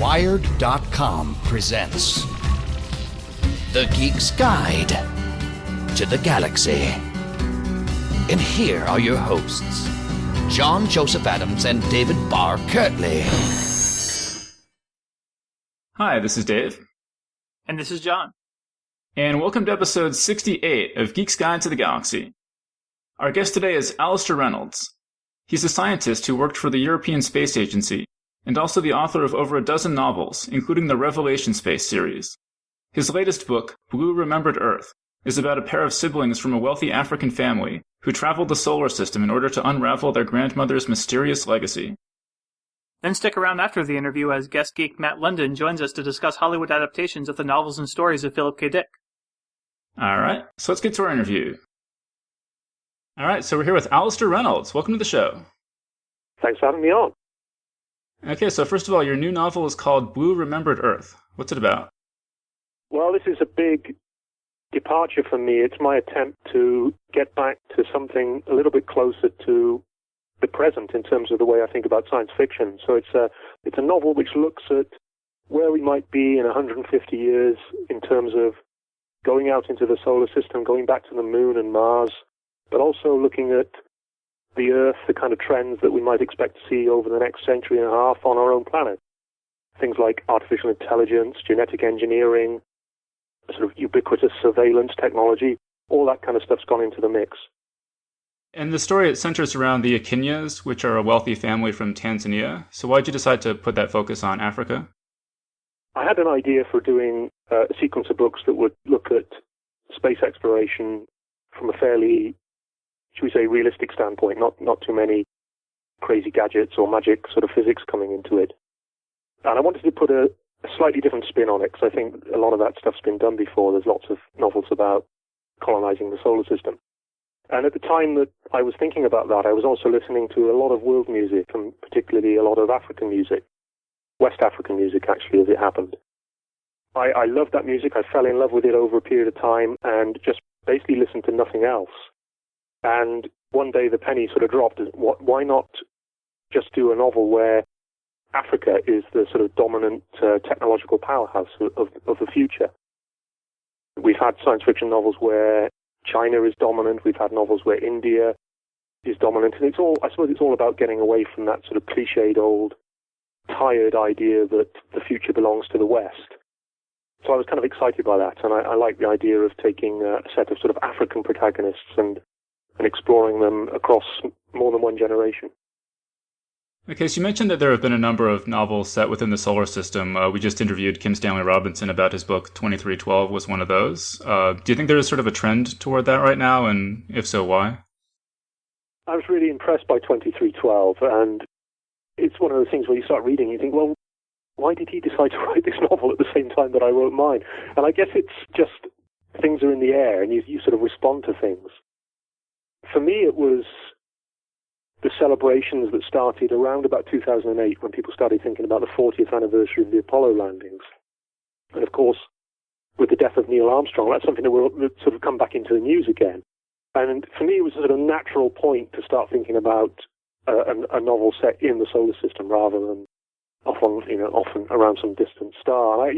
Wired.com presents The Geek's Guide to the Galaxy. And here are your hosts, John Joseph Adams and David Barr Kirtley. Hi, this is Dave. And this is John. And welcome to episode 68 of Geek's Guide to the Galaxy. Our guest today is Alastair Reynolds. He's a scientist who worked for the European Space Agency, and also the author of over a dozen novels, including the Revelation Space series. His latest book, Blue Remembered Earth, is about a pair of siblings from a wealthy African family who traveled the solar system in order to unravel their grandmother's mysterious legacy. Then stick around after the interview as guest geek Matt London joins us to discuss Hollywood adaptations of the novels and stories of Philip K. Dick. Alright, so let's get to our interview. Alright, so we're here with Alastair Reynolds. Welcome to the show. Thanks for having me on. Okay, so first of all, your new novel is called Blue Remembered Earth. What's it about? Well, this is a big departure for me. It's my attempt to get back to something a little bit closer to the present in terms of the way I think about science fiction. So it's a novel which looks at where we might be in 150 years in terms of going out into the solar system, going back to the moon and Mars, but also looking at the Earth, the kind of trends that we might expect to see over the next century and a half on our own planet. Things like artificial intelligence, genetic engineering, sort of ubiquitous surveillance technology, all that kind of stuff's gone into the mix. And the story, it centers around the Akinyas, which are a wealthy family from Tanzania. So why'd you decide to put that focus on Africa? I had an idea for doing a sequence of books that would look at space exploration from a fairly, should we say, realistic standpoint, not too many crazy gadgets or magic sort of physics coming into it. And I wanted to put a slightly different spin on it, because I think a lot of that stuff's been done before. There's lots of novels about colonizing the solar system. And at the time that I was thinking about that, I was also listening to a lot of world music, and particularly a lot of African music, West African music, actually, as it happened. I loved that music. I fell in love with it over a period of time and just basically listened to nothing else. And one day the penny sort of dropped. Why not just do a novel where Africa is the sort of dominant technological powerhouse of the future? We've had science fiction novels where China is dominant. We've had novels where India is dominant. And I suppose it's all about getting away from that sort of cliched old, tired idea that the future belongs to the West. So I was kind of excited by that. And I like the idea of taking a set of sort of African protagonists and exploring them across more than one generation. Okay, so you mentioned that there have been a number of novels set within the solar system. We just interviewed Kim Stanley Robinson about his book 2312 was one of those. Do you think there is sort of a trend toward that right now, and if so, why? I was really impressed by 2312, and it's one of those things where you start reading and you think, well, why did he decide to write this novel at the same time that I wrote mine? And I guess it's just things are in the air, and you sort of respond to things. For me, it was the celebrations that started around about 2008 when people started thinking about the 40th anniversary of the Apollo landings. And of course, with the death of Neil Armstrong, that's something that will sort of come back into the news again. And for me, it was a sort of natural point to start thinking about a novel set in the solar system rather than often around some distant star. I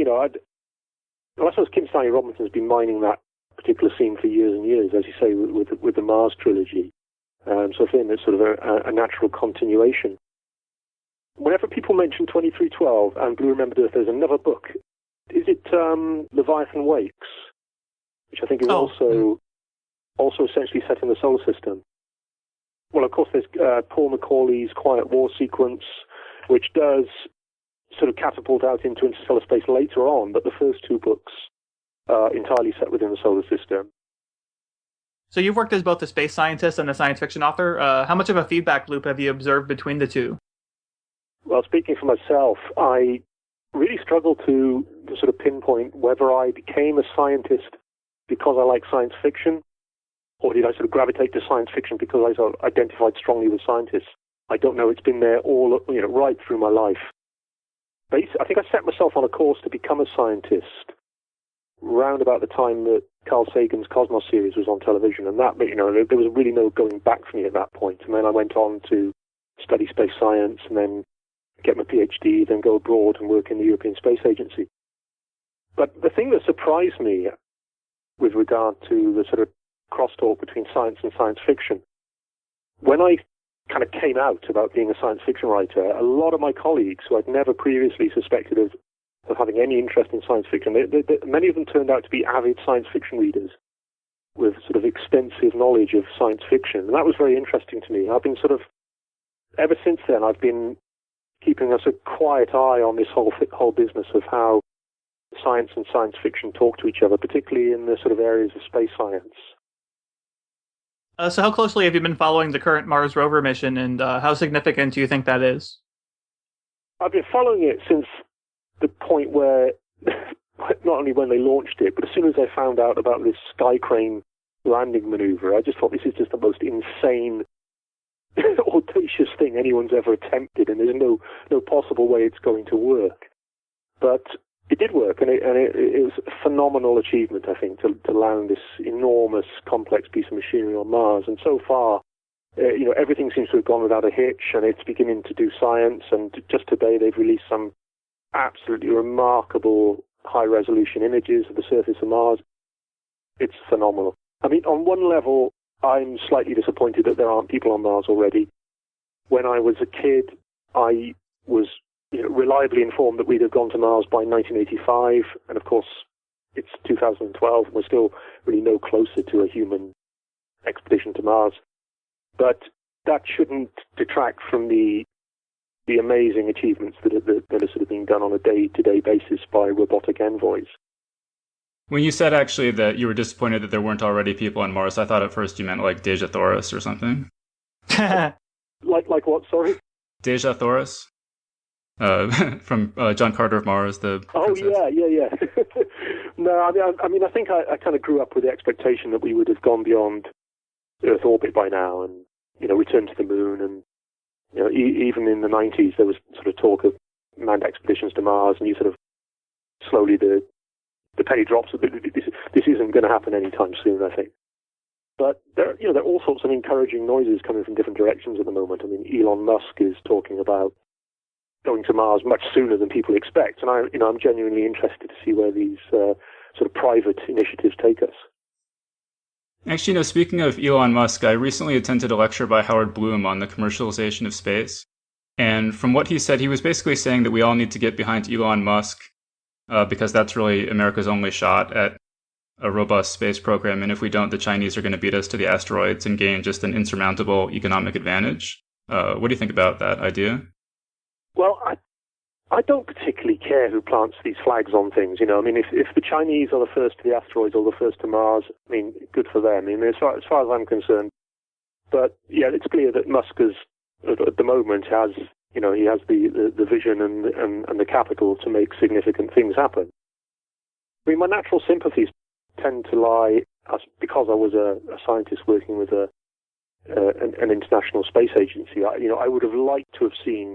suppose Kim Stanley Robinson's been mining that particular scene for years and years, as you say, with the Mars trilogy. So for him, it's sort of a natural continuation. Whenever people mention 2312 and Blue Remembered Earth, there's another book. Is it Leviathan Wakes, which I think is also essentially set in the solar system? Well, of course, there's Paul Macaulay's Quiet War sequence, which does sort of catapult out into interstellar space later on, but the first two books are entirely set within the solar system. So you've worked as both a space scientist and a science fiction author. How much of a feedback loop have you observed between the two? Well, speaking for myself, I really struggle to sort of pinpoint whether I became a scientist because I like science fiction, or did I sort of gravitate to science fiction because I sort of identified strongly with scientists. I don't know. It's been there all, right through my life. I think I set myself on a course to become a scientist round about the time that Carl Sagan's Cosmos series was on television, and that, there was really no going back for me at that point. And then I went on to study space science, and then get my PhD, then go abroad and work in the European Space Agency. But the thing that surprised me with regard to the sort of crosstalk between science and science fiction, when I kind of came out about being a science fiction writer, a lot of my colleagues who I'd never previously suspected of having any interest in science fiction, many of them turned out to be avid science fiction readers with sort of extensive knowledge of science fiction. And that was very interesting to me. I've been sort of, ever since then, I've been keeping a sort of quiet eye on this whole business of how science and science fiction talk to each other, particularly in the sort of areas of space science. So how closely have you been following the current Mars rover mission, and how significant do you think that is? I've been following it since the point where, not only when they launched it, but as soon as I found out about this sky crane landing maneuver, I just thought this is just the most insane, audacious thing anyone's ever attempted, and there's no possible way it's going to work. But it did work, and it was a phenomenal achievement, I think, to land this enormous, complex piece of machinery on Mars. And so far, everything seems to have gone without a hitch, and it's beginning to do science. And just today, they've released some absolutely remarkable high-resolution images of the surface of Mars. It's phenomenal. I mean, on one level, I'm slightly disappointed that there aren't people on Mars already. When I was a kid, I was reliably informed that we'd have gone to Mars by 1985, and of course, it's 2012, and we're still really no closer to a human expedition to Mars. But that shouldn't detract from the amazing achievements that are sort of being done on a day-to-day basis by robotic envoys. When you said actually that you were disappointed that there weren't already people on Mars, I thought at first you meant like Deja Thoris or something. Like what? Sorry. Deja Thoris. From John Carter of Mars, the princess. Yeah. No, I mean, I think I kind of grew up with the expectation that we would have gone beyond Earth orbit by now, and returned to the moon, and even in the 90s there was sort of talk of manned expeditions to Mars, and you sort of slowly the penny drops a bit. This isn't going to happen anytime soon, I think. But there are all sorts of encouraging noises coming from different directions at the moment. I mean, Elon Musk is talking about going to Mars much sooner than people expect, and I'm genuinely interested to see where these sort of private initiatives take us. Actually, speaking of Elon Musk, I recently attended a lecture by Howard Bloom on the commercialization of space, and from what he said, he was basically saying that we all need to get behind Elon Musk because that's really America's only shot at a robust space program, and if we don't, the Chinese are going to beat us to the asteroids and gain just an insurmountable economic advantage. What do you think about that idea? Well, I don't particularly care who plants these flags on things, I mean, if the Chinese are the first to the asteroids or the first to Mars, I mean, good for them. I mean, as far as I'm concerned. But, yeah, it's clear that Musk at the moment has, he has the vision and the capital to make significant things happen. I mean, my natural sympathies tend to lie, because I was a scientist working with an international space agency, I would have liked to have seen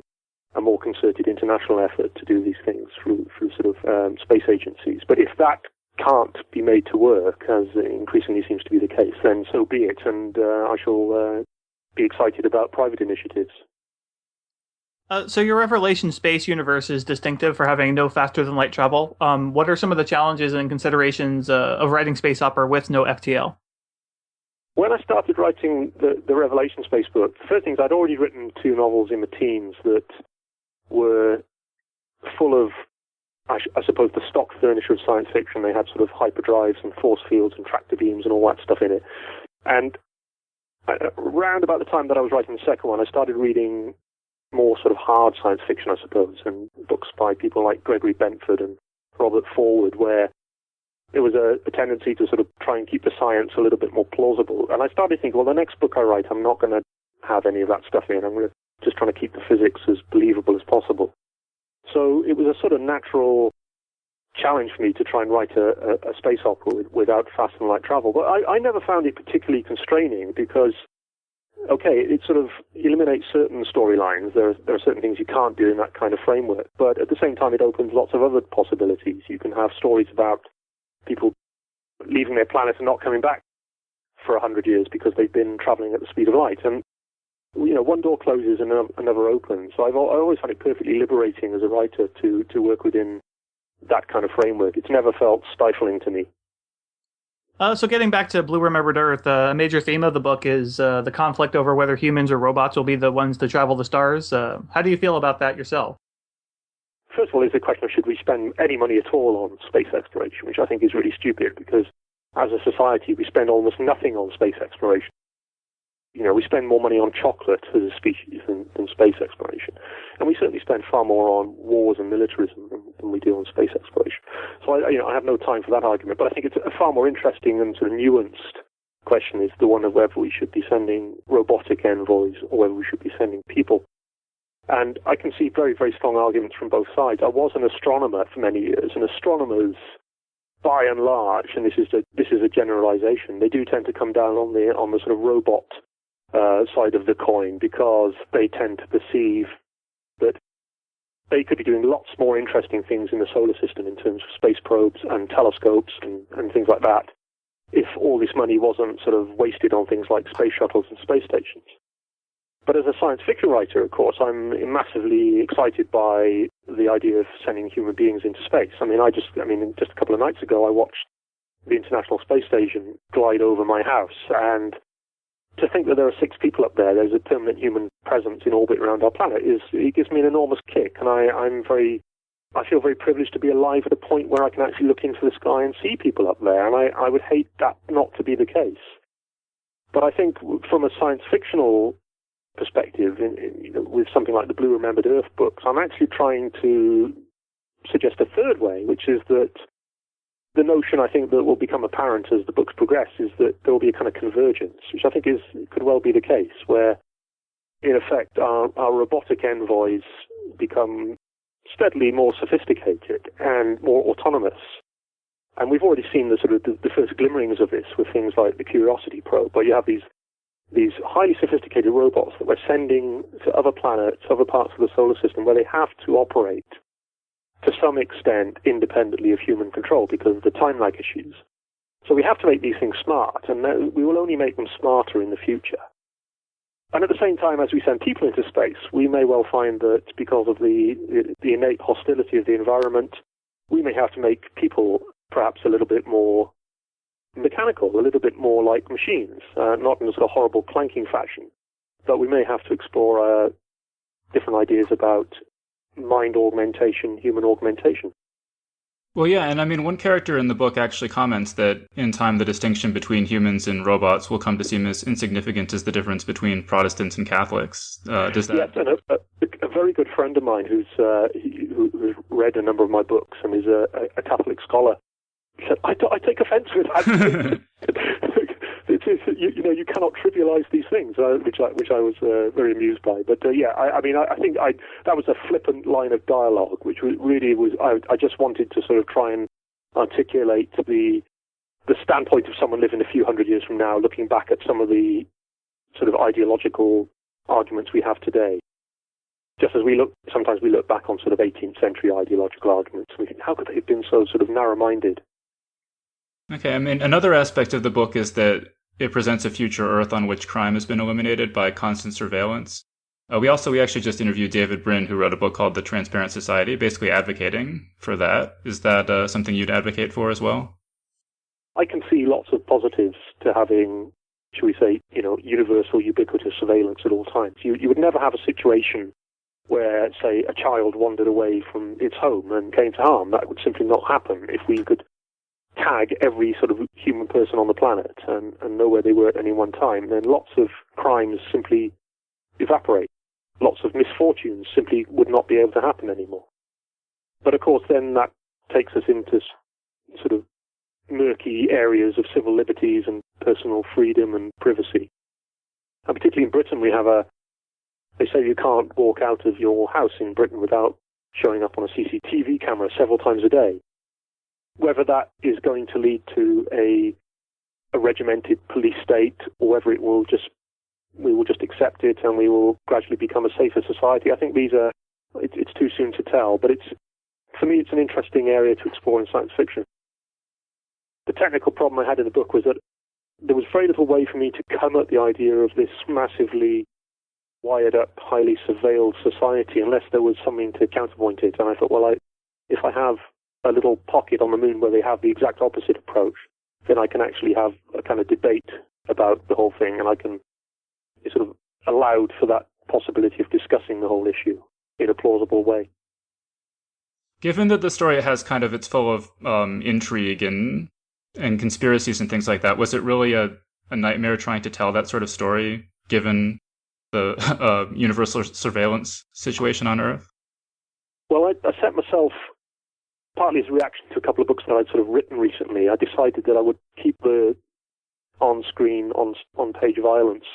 a more concerted international effort to do these things through sort of space agencies. But if that can't be made to work, as increasingly seems to be the case, then so be it, and I shall be excited about private initiatives. So your Revelation space universe is distinctive for having no faster-than-light travel. What are some of the challenges and considerations of writing space opera with no FTL? When I started writing the Revelation space book, the first thing is I'd already written 2 novels in my teens that were full of, I suppose, the stock furniture of science fiction. They had sort of hyperdrives and force fields and tractor beams and all that stuff in it. And around about the time that I was writing the second one, I started reading more sort of hard science fiction, I suppose, and books by people like Gregory Benford and Robert Forward, where there was a tendency to sort of try and keep the science a little bit more plausible. And I started thinking, well, the next book I write, I'm not going to have any of that stuff in. I'm going to just trying to keep the physics as believable as possible. So it was a sort of natural challenge for me to try and write a space opera without fast and light travel. But I never found it particularly constraining because, okay, it sort of eliminates certain storylines. There are certain things you can't do in that kind of framework. But at the same time, it opens lots of other possibilities. You can have stories about people leaving their planet and not coming back for 100 years because they've been traveling at the speed of light. And one door closes and another opens. So I always find it perfectly liberating as a writer to work within that kind of framework. It's never felt stifling to me. So getting back to Blue Remembered Earth, a major theme of the book is the conflict over whether humans or robots will be the ones to travel the stars. How do you feel about that yourself? First of all, is the question of should we spend any money at all on space exploration, which I think is really stupid, because as a society we spend almost nothing on space exploration. We spend more money on chocolate as a species than space exploration. And we certainly spend far more on wars and militarism than we do on space exploration. So I have no time for that argument, but I think it's a far more interesting and sort of nuanced question is the one of whether we should be sending robotic envoys or whether we should be sending people. And I can see very, very strong arguments from both sides. I was an astronomer for many years, and astronomers, by and large, and this is a generalization, they do tend to come down on the sort of robot side of the coin, because they tend to perceive that they could be doing lots more interesting things in the solar system in terms of space probes and telescopes and things like that, if all this money wasn't sort of wasted on things like space shuttles and space stations. But as a science fiction writer, of course, I'm massively excited by the idea of sending human beings into space. Just a couple of nights ago, I watched the International Space Station glide over my house, and to think that there are 6 people up there, there's a permanent human presence in orbit around our planet, it gives me an enormous kick, and I feel very privileged to be alive at a point where I can actually look into the sky and see people up there, and I would hate that not to be the case. But I think from a science fictional perspective, with something like the Blue Remembered Earth books, I'm actually trying to suggest a third way, which is that the notion I think that will become apparent as the books progress is that there will be a kind of convergence, which I think could well be the case, where in effect our robotic envoys become steadily more sophisticated and more autonomous. And we've already seen the first glimmerings of this with things like the Curiosity probe, where you have these highly sophisticated robots that we're sending to other planets, other parts of the solar system, where they have to operate to some extent independently of human control because of the time lag issues. So we have to make these things smart, and we will only make them smarter in the future. And at the same time, as we send people into space, we may well find that because of the innate hostility of the environment, we may have to make people perhaps a little bit more mechanical, a little bit more like machines, not in a sort of horrible clanking fashion, but we may have to explore different ideas about mind augmentation, human augmentation. Well, yeah, and one character in the book actually comments that in time the distinction between humans and robots will come to seem as insignificant as the difference between Protestants and Catholics. Does that? Yes, and a very good friend of mine who's read a number of my books and is a Catholic scholar said, I take offence with that. You cannot trivialize these things, which I was very amused by. But I think that was a flippant line of dialogue, which really was. I just wanted to sort of try and articulate the standpoint of someone living a few hundred years from now, looking back at some of the sort of ideological arguments we have today. Just as sometimes we look back on sort of 18th century ideological arguments, we think, how could they have been so sort of narrow-minded? Okay, another aspect of the book is that it presents a future Earth on which crime has been eliminated by constant surveillance. We actually just interviewed David Brin, who wrote a book called The Transparent Society, basically advocating for that. Is that something you'd advocate for as well? I can see lots of positives to having, shall we say, universal, ubiquitous surveillance at all times. You would never have a situation where, say, a child wandered away from its home and came to harm. That would simply not happen if we could tag every sort of human person on the planet and know where they were at any one time. Then lots of crimes simply evaporate. Lots of misfortunes simply would not be able to happen anymore. But of course, then that takes us into sort of murky areas of civil liberties and personal freedom and privacy. And particularly in Britain, we have they say you can't walk out of your house in Britain without showing up on a CCTV camera several times a day. Whether that is going to lead to a regimented police state, or whether we will just accept it and we will gradually become a safer society, I think it's too soon to tell. But for me, it's an interesting area to explore in science fiction. The technical problem I had in the book was that there was very little way for me to come at the idea of this massively wired-up, highly surveilled society unless there was something to counterpoint it. And I thought, well, if I have a little pocket on the moon where they have the exact opposite approach, then I can actually have a kind of debate about the whole thing, and I can sort of allowed for that possibility of discussing the whole issue in a plausible way. Given that the story has kind of, it's full of intrigue and conspiracies and things like that, was it really a nightmare trying to tell that sort of story, given the universal surveillance situation on Earth? Well, I set myself, partly as a reaction to a couple of books that I'd sort of written recently, I decided that I would keep the on-screen, on-page violence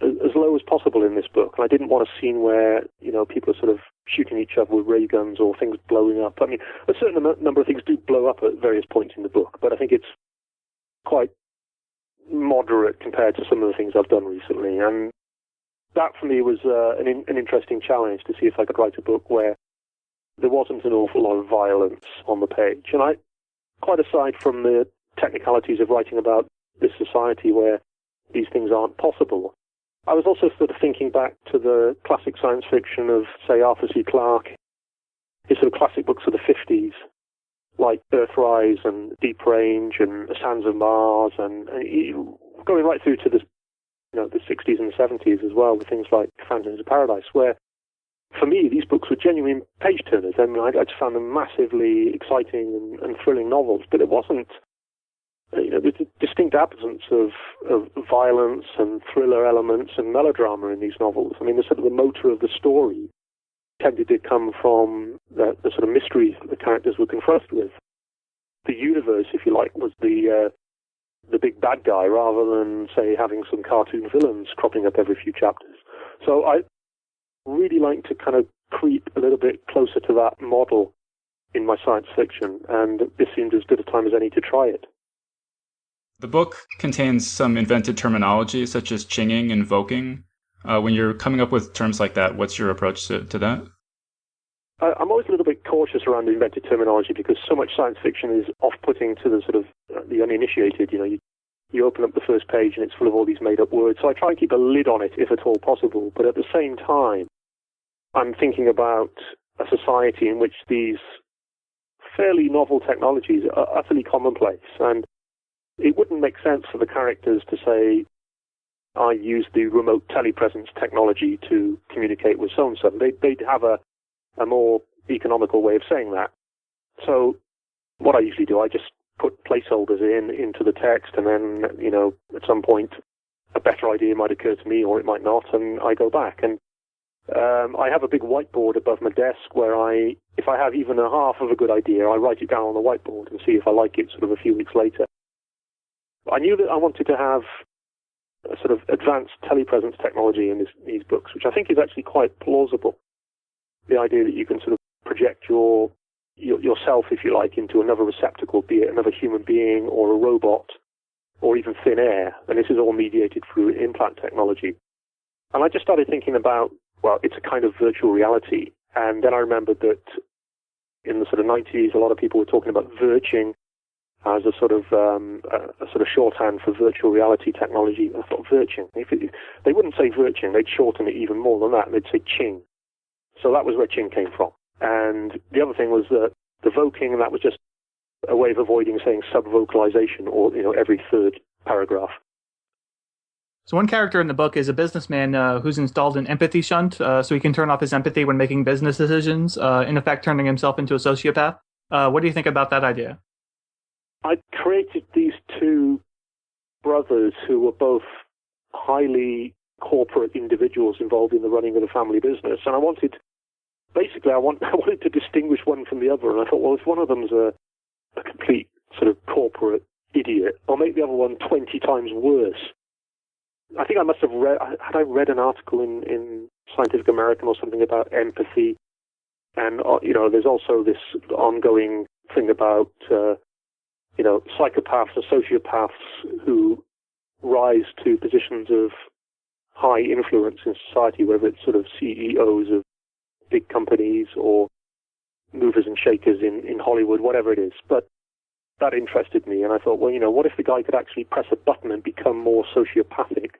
as low as possible in this book. And I didn't want a scene where, people are sort of shooting each other with ray guns or things blowing up. I mean, a certain number of things do blow up at various points in the book, but I think it's quite moderate compared to some of the things I've done recently. And that, for me, was an interesting challenge to see if I could write a book where there wasn't an awful lot of violence on the page. And quite aside from the technicalities of writing about this society where these things aren't possible, I was also sort of thinking back to the classic science fiction of, say, Arthur C. Clarke, his sort of classic books of the 50s, like Earthrise and Deep Range and The Sands of Mars, and going right through to the 60s and 70s as well, with things like Phantoms of Paradise, where, for me, these books were genuine page-turners. I mean, I just found them massively exciting and thrilling novels, but it wasn't, there's a distinct absence of violence and thriller elements and melodrama in these novels. I mean, the sort of the motor of the story tended to come from the sort of mysteries that the characters were confronted with. The universe, if you like, was the big bad guy, rather than, say, having some cartoon villains cropping up every few chapters. So I really like to kind of creep a little bit closer to that model in my science fiction, and this seemed as good a time as any to try it. The book contains some invented terminology, such as chinging and voking. When you're coming up with terms like that, what's your approach to that? I'm always a little bit cautious around invented terminology, because so much science fiction is off-putting to the sort of the uninitiated. You open up the first page and it's full of all these made-up words. So I try and keep a lid on it if at all possible. But at the same time, I'm thinking about a society in which these fairly novel technologies are utterly commonplace, and it wouldn't make sense for the characters to say, I use the remote telepresence technology to communicate with so-and-so. They'd have a more economical way of saying that. So what I usually do, I just put placeholders into the text, and then, at some point, a better idea might occur to me, or it might not, and I go back. And I have a big whiteboard above my desk where if I have even a half of a good idea, I write it down on the whiteboard and see if I like it sort of a few weeks later. I knew that I wanted to have a sort of advanced telepresence technology in these books, which I think is actually quite plausible. The idea that you can sort of project yourself, if you like, into another receptacle, be it another human being or a robot or even thin air, and this is all mediated through implant technology. And I just started thinking about, well, it's a kind of virtual reality. And then I remembered that in the sort of 90s, a lot of people were talking about virching as a sort of shorthand for virtual reality technology. I thought, virching. They wouldn't say virching, they'd shorten it even more than that, and they'd say ching. So that was where ching came from. And the other thing was the voking, and that was just a way of avoiding saying sub-vocalization, or every third paragraph. So one character in the book is a businessman who's installed an empathy shunt, so he can turn off his empathy when making business decisions, in effect turning himself into a sociopath. What do you think about that idea? I created these two brothers who were both highly corporate individuals involved in the running of the family business, and I wanted to distinguish one from the other, and I thought, well, if one of them's a complete sort of corporate idiot, I'll make the other one 20 times worse. I think I must have read an article in Scientific American or something about empathy, and there's also this ongoing thing about psychopaths or sociopaths who rise to positions of high influence in society, whether it's sort of CEOs of big companies or movers and shakers in Hollywood, whatever it is. But that interested me, and I thought, well, what if the guy could actually press a button and become more sociopathic?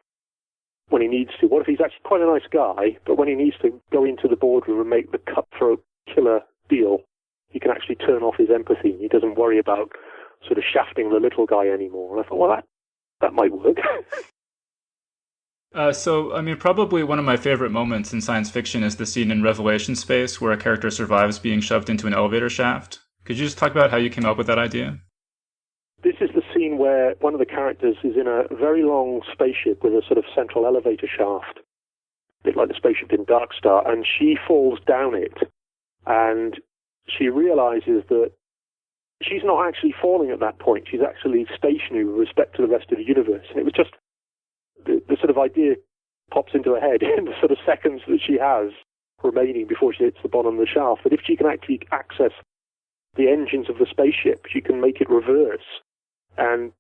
when he needs to? What if he's actually quite a nice guy, but when he needs to go into the boardroom and make the cutthroat killer deal, he can actually turn off his empathy. He doesn't worry about sort of shafting the little guy anymore. And I thought, well, that might work. Probably one of my favorite moments in science fiction is the scene in Revelation Space where a character survives being shoved into an elevator shaft. Could you just talk about how you came up with that idea? This is the scene where one of the characters is in a very long spaceship with a sort of central elevator shaft, a bit like the spaceship in Dark Star, and she falls down it, and she realizes that she's not actually falling at that point. She's actually stationary with respect to the rest of the universe. And it was just the sort of idea pops into her head in the sort of seconds that she has remaining before she hits the bottom of the shaft, that if she can actually access the engines of the spaceship, she can make it reverse, and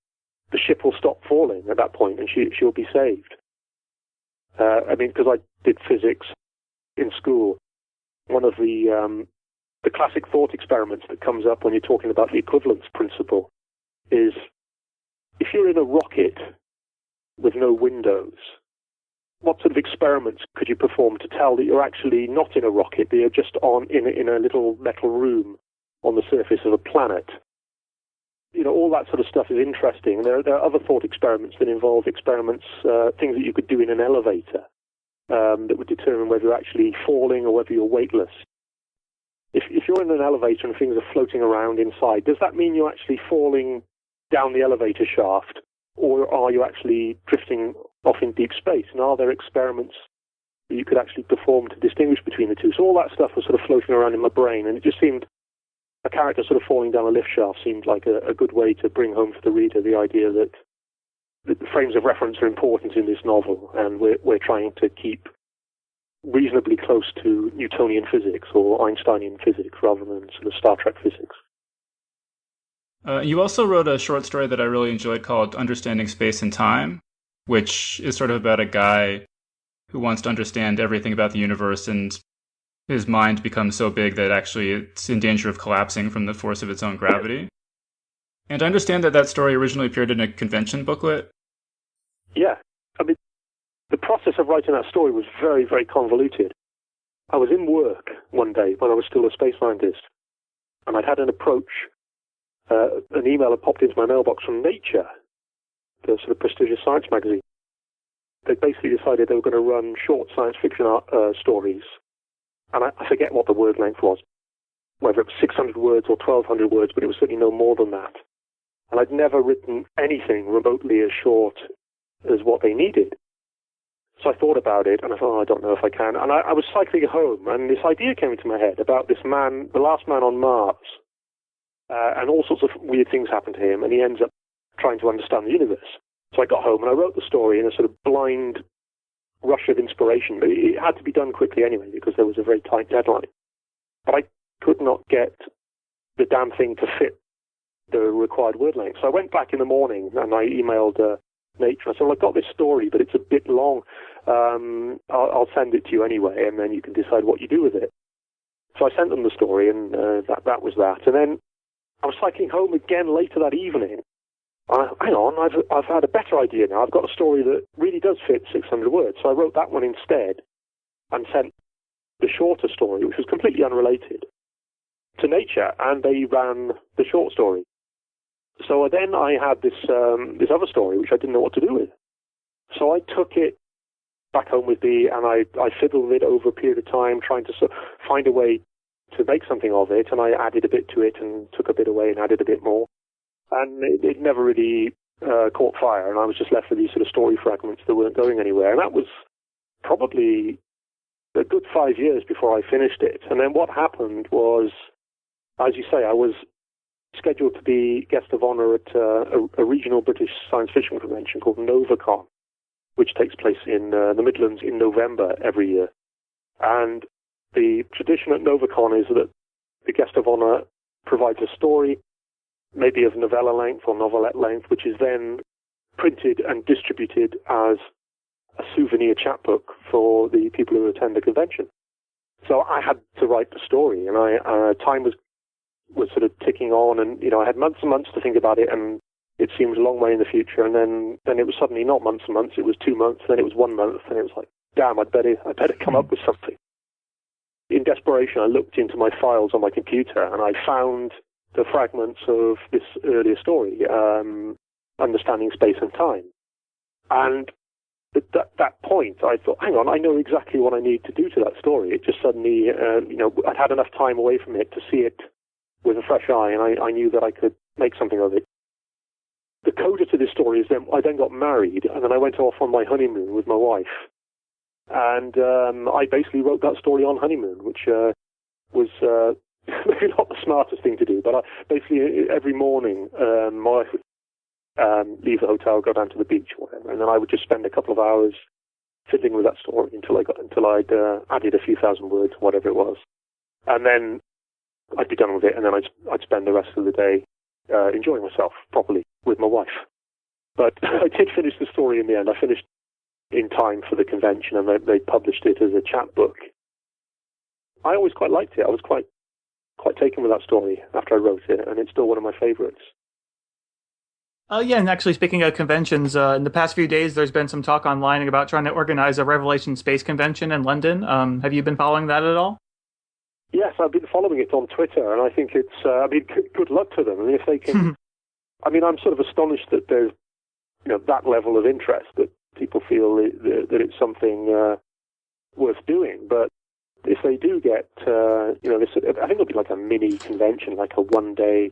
the ship will stop falling at that point, and she'll be saved. Because I did physics in school, one of the classic thought experiments that comes up when you're talking about the equivalence principle is, if you're in a rocket with no windows, what sort of experiments could you perform to tell that you're actually not in a rocket, that you're just in a little metal room on the surface of a planet? All that sort of stuff is interesting. There are other thought experiments that involve things that you could do in an elevator that would determine whether you're actually falling or whether you're weightless. If you're in an elevator and things are floating around inside, does that mean you're actually falling down the elevator shaft, or are you actually drifting off in deep space? And are there experiments that you could actually perform to distinguish between the two? So all that stuff was sort of floating around in my brain, and it just seemed a character sort of falling down a lift shaft seemed like a good way to bring home to the reader the idea that the frames of reference are important in this novel, and we're trying to keep reasonably close to Newtonian physics or Einsteinian physics rather than sort of Star Trek physics. You also wrote a short story that I really enjoyed called Understanding Space and Time, which is sort of about a guy who wants to understand everything about the universe, and his mind becomes so big that actually it's in danger of collapsing from the force of its own gravity. And I understand that story originally appeared in a convention booklet. Yeah. The process of writing that story was very, very convoluted. I was in work one day when I was still a space scientist, and I'd had an approach. An email had popped into my mailbox from Nature, the sort of prestigious science magazine. They basically decided they were going to run short science fiction stories, and I forget what the word length was, whether it was 600 words or 1,200 words, but it was certainly no more than that. And I'd never written anything remotely as short as what they needed. So I thought about it, and I thought, I don't know if I can. And I was cycling home, and this idea came into my head about this man, the last man on Mars, and all sorts of weird things happen to him, and he ends up trying to understand the universe. So I got home, and I wrote the story in a sort of blind rush of inspiration. But it had to be done quickly anyway, because there was a very tight deadline. But I could not get the damn thing to fit the required word length. So I went back in the morning, and I emailed Nature. I said, well, I've got this story, but it's a bit long. I'll send it to you anyway, and then you can decide what you do with it. So I sent them the story, and that was that. And then I was cycling home again later that evening. Hang on, I've had a better idea now. I've got a story that really does fit 600 words. So I wrote that one instead and sent the shorter story, which was completely unrelated, to Nature, and they ran the short story. So then I had this other story, which I didn't know what to do with. So I took it back home with me, and I fiddled with it over a period of time, trying to find a way to make something of it, and I added a bit to it and took a bit away and added a bit more. And it never really caught fire, and I was just left with these sort of story fragments that weren't going anywhere. And that was probably a good 5 years before I finished it. And then what happened was, as you say, I was scheduled to be guest of honor at a regional British science fiction convention called NovaCon, which takes place in the Midlands in November every year. And the tradition at NovaCon is that the guest of honor provides a story, maybe of novella length or novelette length, which is then printed and distributed as a souvenir chapbook for the people who attend the convention. So I had to write the story, and time was sort of ticking on, and I had months and months to think about it, and it seemed a long way in the future, and then it was suddenly not months and months, it was 2 months, then it was 1 month, and it was like, damn, I'd better come up with something. In desperation, I looked into my files on my computer, and I found the fragments of this earlier story, Understanding Space and Time. And at that point, I thought, hang on, I know exactly what I need to do to that story. It just suddenly, I'd had enough time away from it to see it with a fresh eye, and I knew that I could make something of it. The coda to this story is that I then got married, and then I went off on my honeymoon with my wife. And I basically wrote that story on honeymoon, which was maybe not the smartest thing to do, but basically every morning my wife would leave the hotel, go down to the beach or whatever, and then I would just spend a couple of hours fiddling with that story until I'd added a few thousand words, whatever it was. And then I'd be done with it, and then I'd spend the rest of the day enjoying myself properly with my wife. But I did finish the story in the end. I finished in time for the convention, and they published it as a chapbook. I always quite liked it. I was quite taken with that story after I wrote it, and it's still one of my favorites. Yeah, and actually, speaking of conventions, in the past few days, there's been some talk online about trying to organize a Revelation Space Convention in London. Have you been following that at all? Yes, I've been following it on Twitter, and I think it's, good luck to them. I mean, if they can, I'm sort of astonished that there's, that level of interest, that people feel that it's something worth doing. But if they do get, this, I think it'll be like a mini convention, like a one-day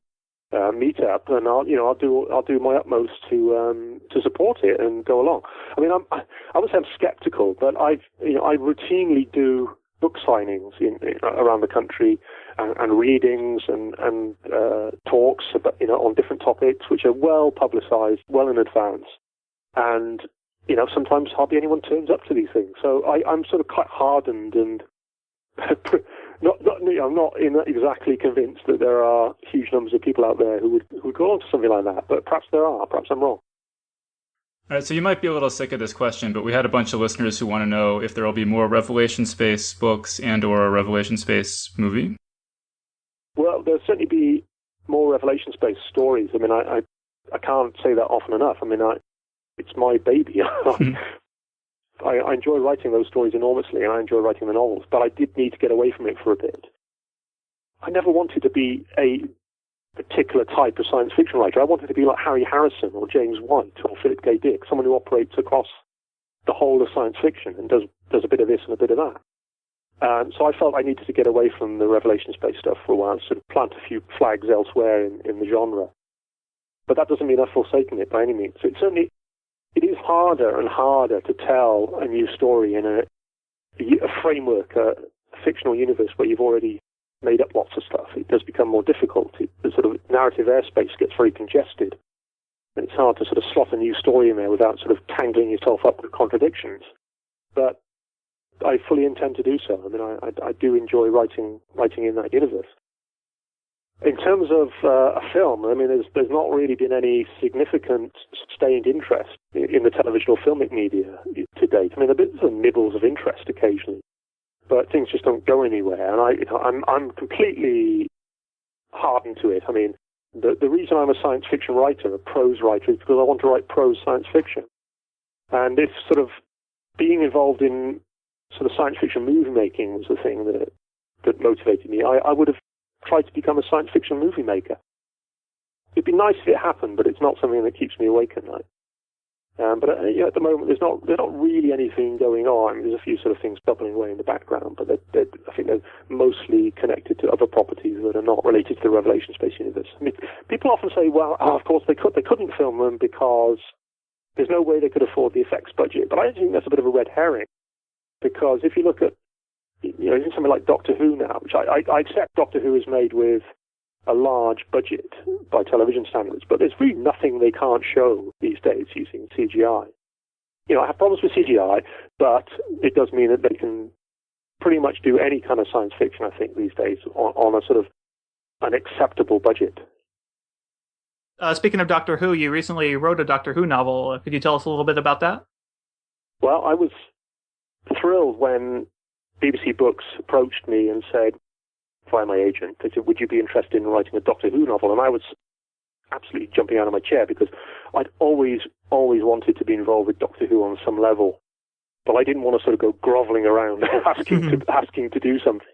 meetup, and I'll do my utmost to support it and go along. I mean, I would say I'm skeptical, but I routinely do book signings around the country and readings and talks about, on different topics which are well publicized, well in advance, and sometimes hardly anyone turns up to these things. So I'm sort of quite hardened and I'm not exactly convinced that there are huge numbers of people out there who would go on to something like that, but perhaps there are. Perhaps I'm wrong. All right, so you might be a little sick of this question, but we had a bunch of listeners who want to know if there will be more Revelation Space books and/or a Revelation Space movie. Well, there'll certainly be more Revelation Space stories. I mean, I can't say that often enough. I mean, it's my baby. I enjoy writing those stories enormously, and I enjoy writing the novels, but I did need to get away from it for a bit. I never wanted to be a particular type of science fiction writer. I wanted to be like Harry Harrison or James White or Philip K. Dick, someone who operates across the whole of science fiction and does a bit of this and a bit of that. So I felt I needed to get away from the Revelation Space stuff for a while, sort of plant a few flags elsewhere in the genre. But that doesn't mean I've forsaken it by any means. So it is harder and harder to tell a new story in a framework, a fictional universe where you've already made up lots of stuff. It does become more difficult. The sort of narrative airspace gets very congested, and it's hard to sort of slot a new story in there without sort of tangling yourself up with contradictions. But I fully intend to do so. I mean, I do enjoy writing in that universe. In terms of a film, I mean, there's not really been any significant sustained interest in the television or filmic media to date. I mean, there have been some nibbles of interest occasionally, but things just don't go anywhere. And I'm completely hardened to it. I mean, the reason I'm a science fiction writer, a prose writer, is because I want to write prose science fiction. And if sort of being involved in sort of science fiction movie making was the thing that motivated me, I would have tried to become a science fiction movie maker. It'd be nice if it happened, but it's not something that keeps me awake at night. But at the moment, there's not really anything going on. I mean, there's a few sort of things bubbling away in the background, but I think they're mostly connected to other properties that are not related to the Revelation Space universe. I mean, people often say, well, of course they couldn't film them because there's no way they could afford the effects budget. But I think that's a bit of a red herring, because if you look at something like Doctor Who now, which I accept Doctor Who is made with a large budget by television standards, but there's really nothing they can't show these days using CGI. I have problems with CGI, but it does mean that they can pretty much do any kind of science fiction, I think, these days on a sort of an acceptable budget. Speaking of Doctor Who, you recently wrote a Doctor Who novel. Could you tell us a little bit about that? Well, I was thrilled when BBC Books approached me and said, via my agent, they said, would you be interested in writing a Doctor Who novel? And I was absolutely jumping out of my chair because I'd always wanted to be involved with Doctor Who on some level, but I didn't want to sort of go groveling around asking to do something.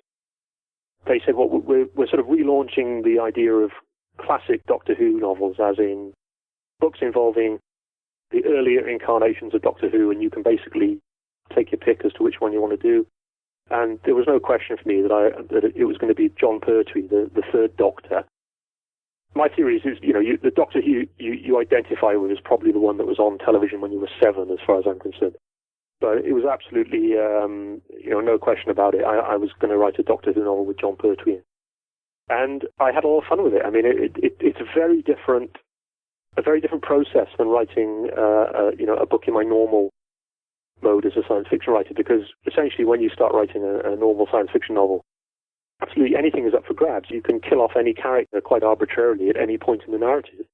They said, well, we're sort of relaunching the idea of classic Doctor Who novels, as in books involving the earlier incarnations of Doctor Who, and you can basically take your pick as to which one you want to do. And there was no question for me that it was going to be John Pertwee, the third Doctor. My theory is the Doctor Who you identify with is probably the one that was on television when you were 7, as far as I'm concerned. But it was absolutely, no question about it. I was going to write a Doctor Who novel with John Pertwee, and I had a lot of fun with it. I mean, it's a very different process than writing, a book in my normal mode as a science fiction writer, because essentially when you start writing a normal science fiction novel, absolutely anything is up for grabs. You can kill off any character quite arbitrarily at any point in the narrative.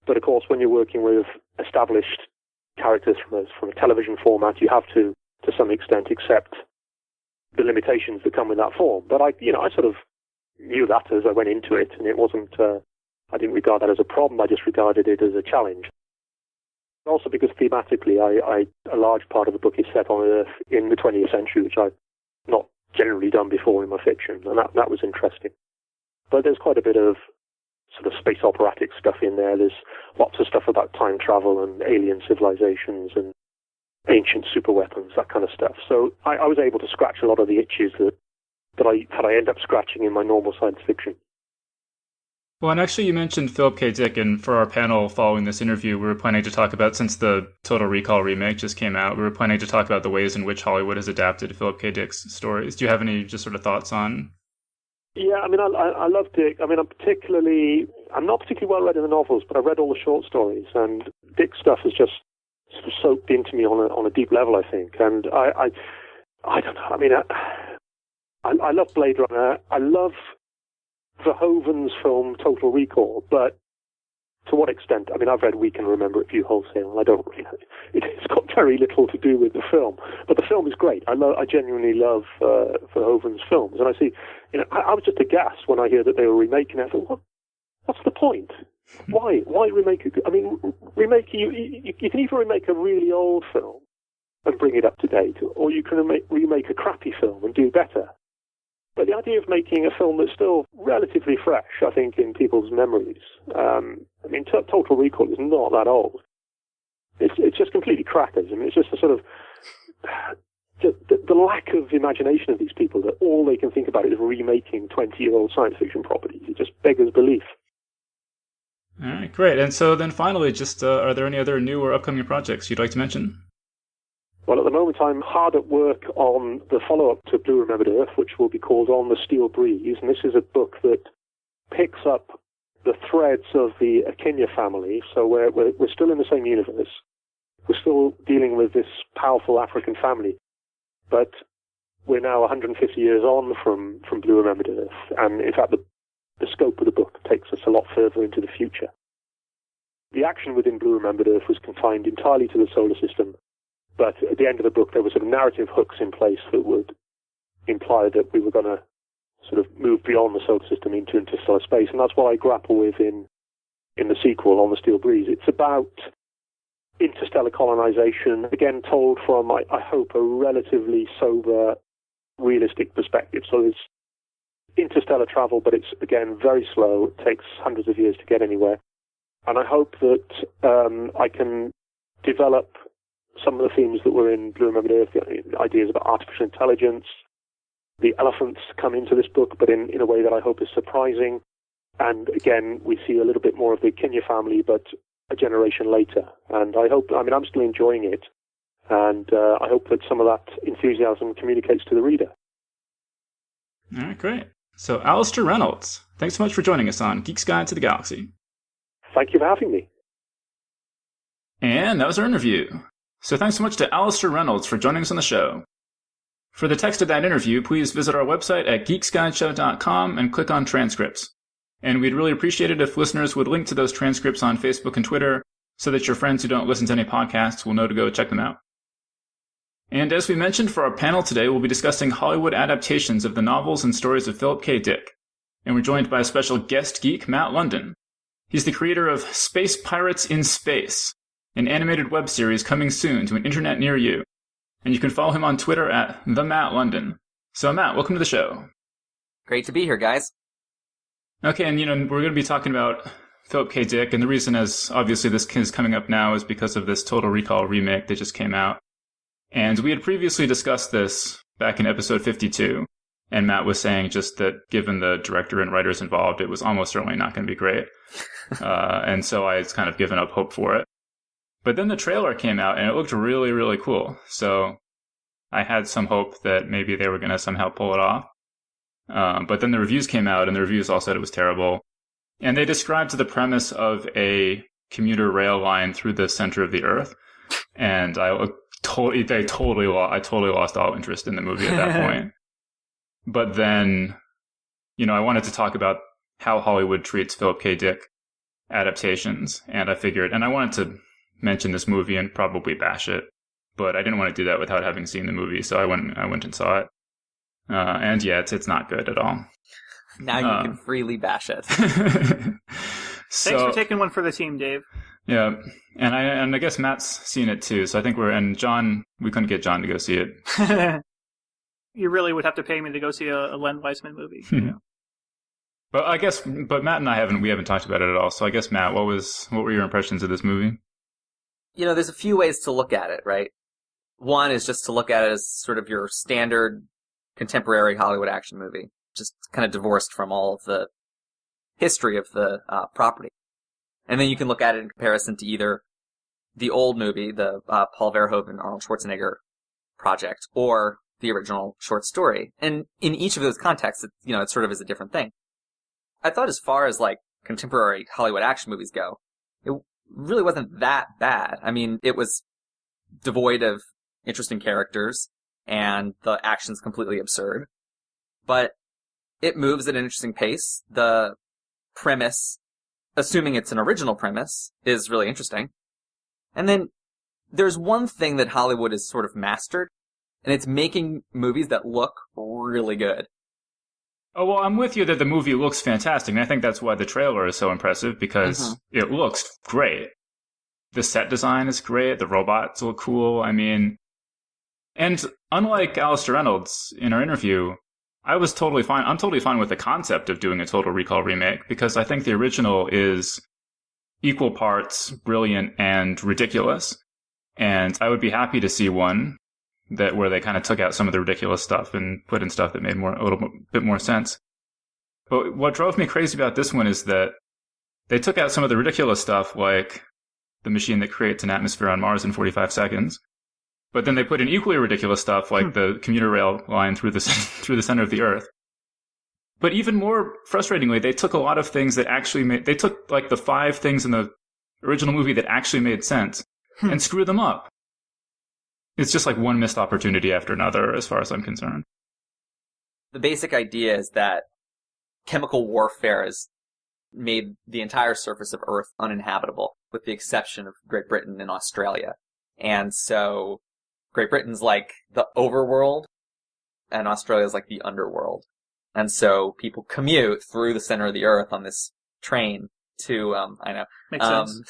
But of course, when you're working with established characters from a television format, you have to some extent, accept the limitations that come with that form. But I sort of knew that as I went into it, and it wasn't. I didn't regard that as a problem. I just regarded it as a challenge. Also, because thematically, a large part of the book is set on Earth in the 20th century, which I've not generally done before in my fiction, and that was interesting. But there's quite a bit of sort of space operatic stuff in there. There's lots of stuff about time travel and alien civilizations and ancient superweapons, that kind of stuff. So I was able to scratch a lot of the itches that I end up scratching in my normal science fiction. Well, and actually you mentioned Philip K. Dick, and for our panel following this interview, we were planning to talk about, since the Total Recall remake just came out, we were planning to talk about the ways in which Hollywood has adapted Philip K. Dick's stories. Do you have any just sort of thoughts on? Yeah, I mean, I love Dick. I mean, I'm not particularly well read in the novels, but I've read all the short stories, and Dick's stuff has just sort of soaked into me on a deep level, I think. And I don't know. I mean, I love Blade Runner. I love Verhoeven's film Total Recall, but to what extent? I mean, I've read We Can Remember It View Wholesale, and I don't really. It's got very little to do with the film, but the film is great. I genuinely love Verhoeven's films, and I see. I was just aghast when I hear that they were remaking it. I thought, what's the point? Why remake it? I mean, you can either remake a really old film and bring it up to date, or you can remake a crappy film and do better. But the idea of making a film that's still relatively fresh, I think, in people's memories. I mean, Total Recall is not that old. It's just completely crackers. I mean, it's just a sort of the lack of imagination of these people, that all they can think about is remaking 20-year-old science fiction properties. It just beggars belief. All right, great. And so then finally, just are there any other new or upcoming projects you'd like to mention? Well, at the moment, I'm hard at work on the follow-up to Blue Remembered Earth, which will be called On the Steel Breeze. And this is a book that picks up the threads of the Akinya family. So we're still in the same universe. We're still dealing with this powerful African family. But we're now 150 years on from Blue Remembered Earth. And in fact, the scope of the book takes us a lot further into the future. The action within Blue Remembered Earth was confined entirely to the solar system. But at the end of the book, there were sort of narrative hooks in place that would imply that we were going to sort of move beyond the solar system into interstellar space. And that's what I grapple with in the sequel, On the Steel Breeze. It's about interstellar colonization, again, told from, I hope, a relatively sober, realistic perspective. So there's interstellar travel, but it's, again, very slow. It takes hundreds of years to get anywhere. And I hope that I can develop some of the themes that were in Blue Remembered Earth, the ideas about artificial intelligence. The elephants come into this book, but in a way that I hope is surprising. And again, we see a little bit more of the Akinya family, but a generation later. And I'm still enjoying it. And I hope that some of that enthusiasm communicates to the reader. All right, great. So, Alastair Reynolds, thanks so much for joining us on Geek's Guide to the Galaxy. Thank you for having me. And that was our interview. So thanks so much to Alastair Reynolds for joining us on the show. For the text of that interview, please visit our website at geeksguideshow.com and click on transcripts. And we'd really appreciate it if listeners would link to those transcripts on Facebook and Twitter so that your friends who don't listen to any podcasts will know to go check them out. And as we mentioned, for our panel today, we'll be discussing Hollywood adaptations of the novels and stories of Philip K. Dick. And we're joined by a special guest geek, Matt London. He's the creator of Space Pirates in Space, an animated web series coming soon to an internet near you. And you can follow him on Twitter at @TheMattLondon. So Matt, welcome to the show. Great to be here, guys. Okay, and we're going to be talking about Philip K. Dick, and the reason is obviously this is coming up now is because of this Total Recall remake that just came out. And we had previously discussed this back in episode 52, and Matt was saying just that given the director and writers involved, it was almost certainly not going to be great. And so I had kind of given up hope for it. But then the trailer came out, and it looked really, really cool. So I had some hope that maybe they were going to somehow pull it off. But then the reviews came out, and the reviews all said it was terrible. And they described the premise of a commuter rail line through the center of the Earth. And I totally lost all interest in the movie at that point. But then, I wanted to talk about how Hollywood treats Philip K. Dick adaptations. And I wanted to mention this movie and probably bash it. But I didn't want to do that without having seen the movie. So I went and saw it. And yeah, it's not good at all. Now you can freely bash it. Thanks for taking one for the team, Dave. Yeah, and I guess Matt's seen it too. So I think and John, we couldn't get John to go see it. You really would have to pay me to go see a Len Wiseman movie. But Matt and I haven't talked about it at all. So I guess Matt, what were your impressions of this movie? There's a few ways to look at it, right? One is just to look at it as sort of your standard contemporary Hollywood action movie, just kind of divorced from all of the history of the property. And then you can look at it in comparison to either the old movie, the Paul Verhoeven, Arnold Schwarzenegger project, or the original short story. And in each of those contexts, it sort of is a different thing. I thought as far as like contemporary Hollywood action movies go, it really wasn't that bad. I mean, it was devoid of interesting characters, and the action's completely absurd. But it moves at an interesting pace. The premise, assuming it's an original premise, is really interesting. And then there's one thing that Hollywood has sort of mastered, and it's making movies that look really good. Oh, well, I'm with you that the movie looks fantastic, and I think that's why the trailer is so impressive, because it looks great. The set design is great, the robots look cool, and unlike Alastair Reynolds in our interview, I'm totally fine with the concept of doing a Total Recall remake, because I think the original is equal parts brilliant and ridiculous, and I would be happy to see one where they kind of took out some of the ridiculous stuff and put in stuff that made a little bit more sense. But what drove me crazy about this one is that they took out some of the ridiculous stuff, like the machine that creates an atmosphere on Mars in 45 seconds. But then they put in equally ridiculous stuff, like the commuter rail line through the center of the Earth. But even more frustratingly, they took a lot of things that actually they took like the 5 things in the original movie that actually made sense and screwed them up. It's just like one missed opportunity after another, as far as I'm concerned. The basic idea is that chemical warfare has made the entire surface of Earth uninhabitable, with the exception of Great Britain and Australia. And so Great Britain's like the overworld, and Australia's like the underworld. And so people commute through the center of the Earth on this train to, Makes sense.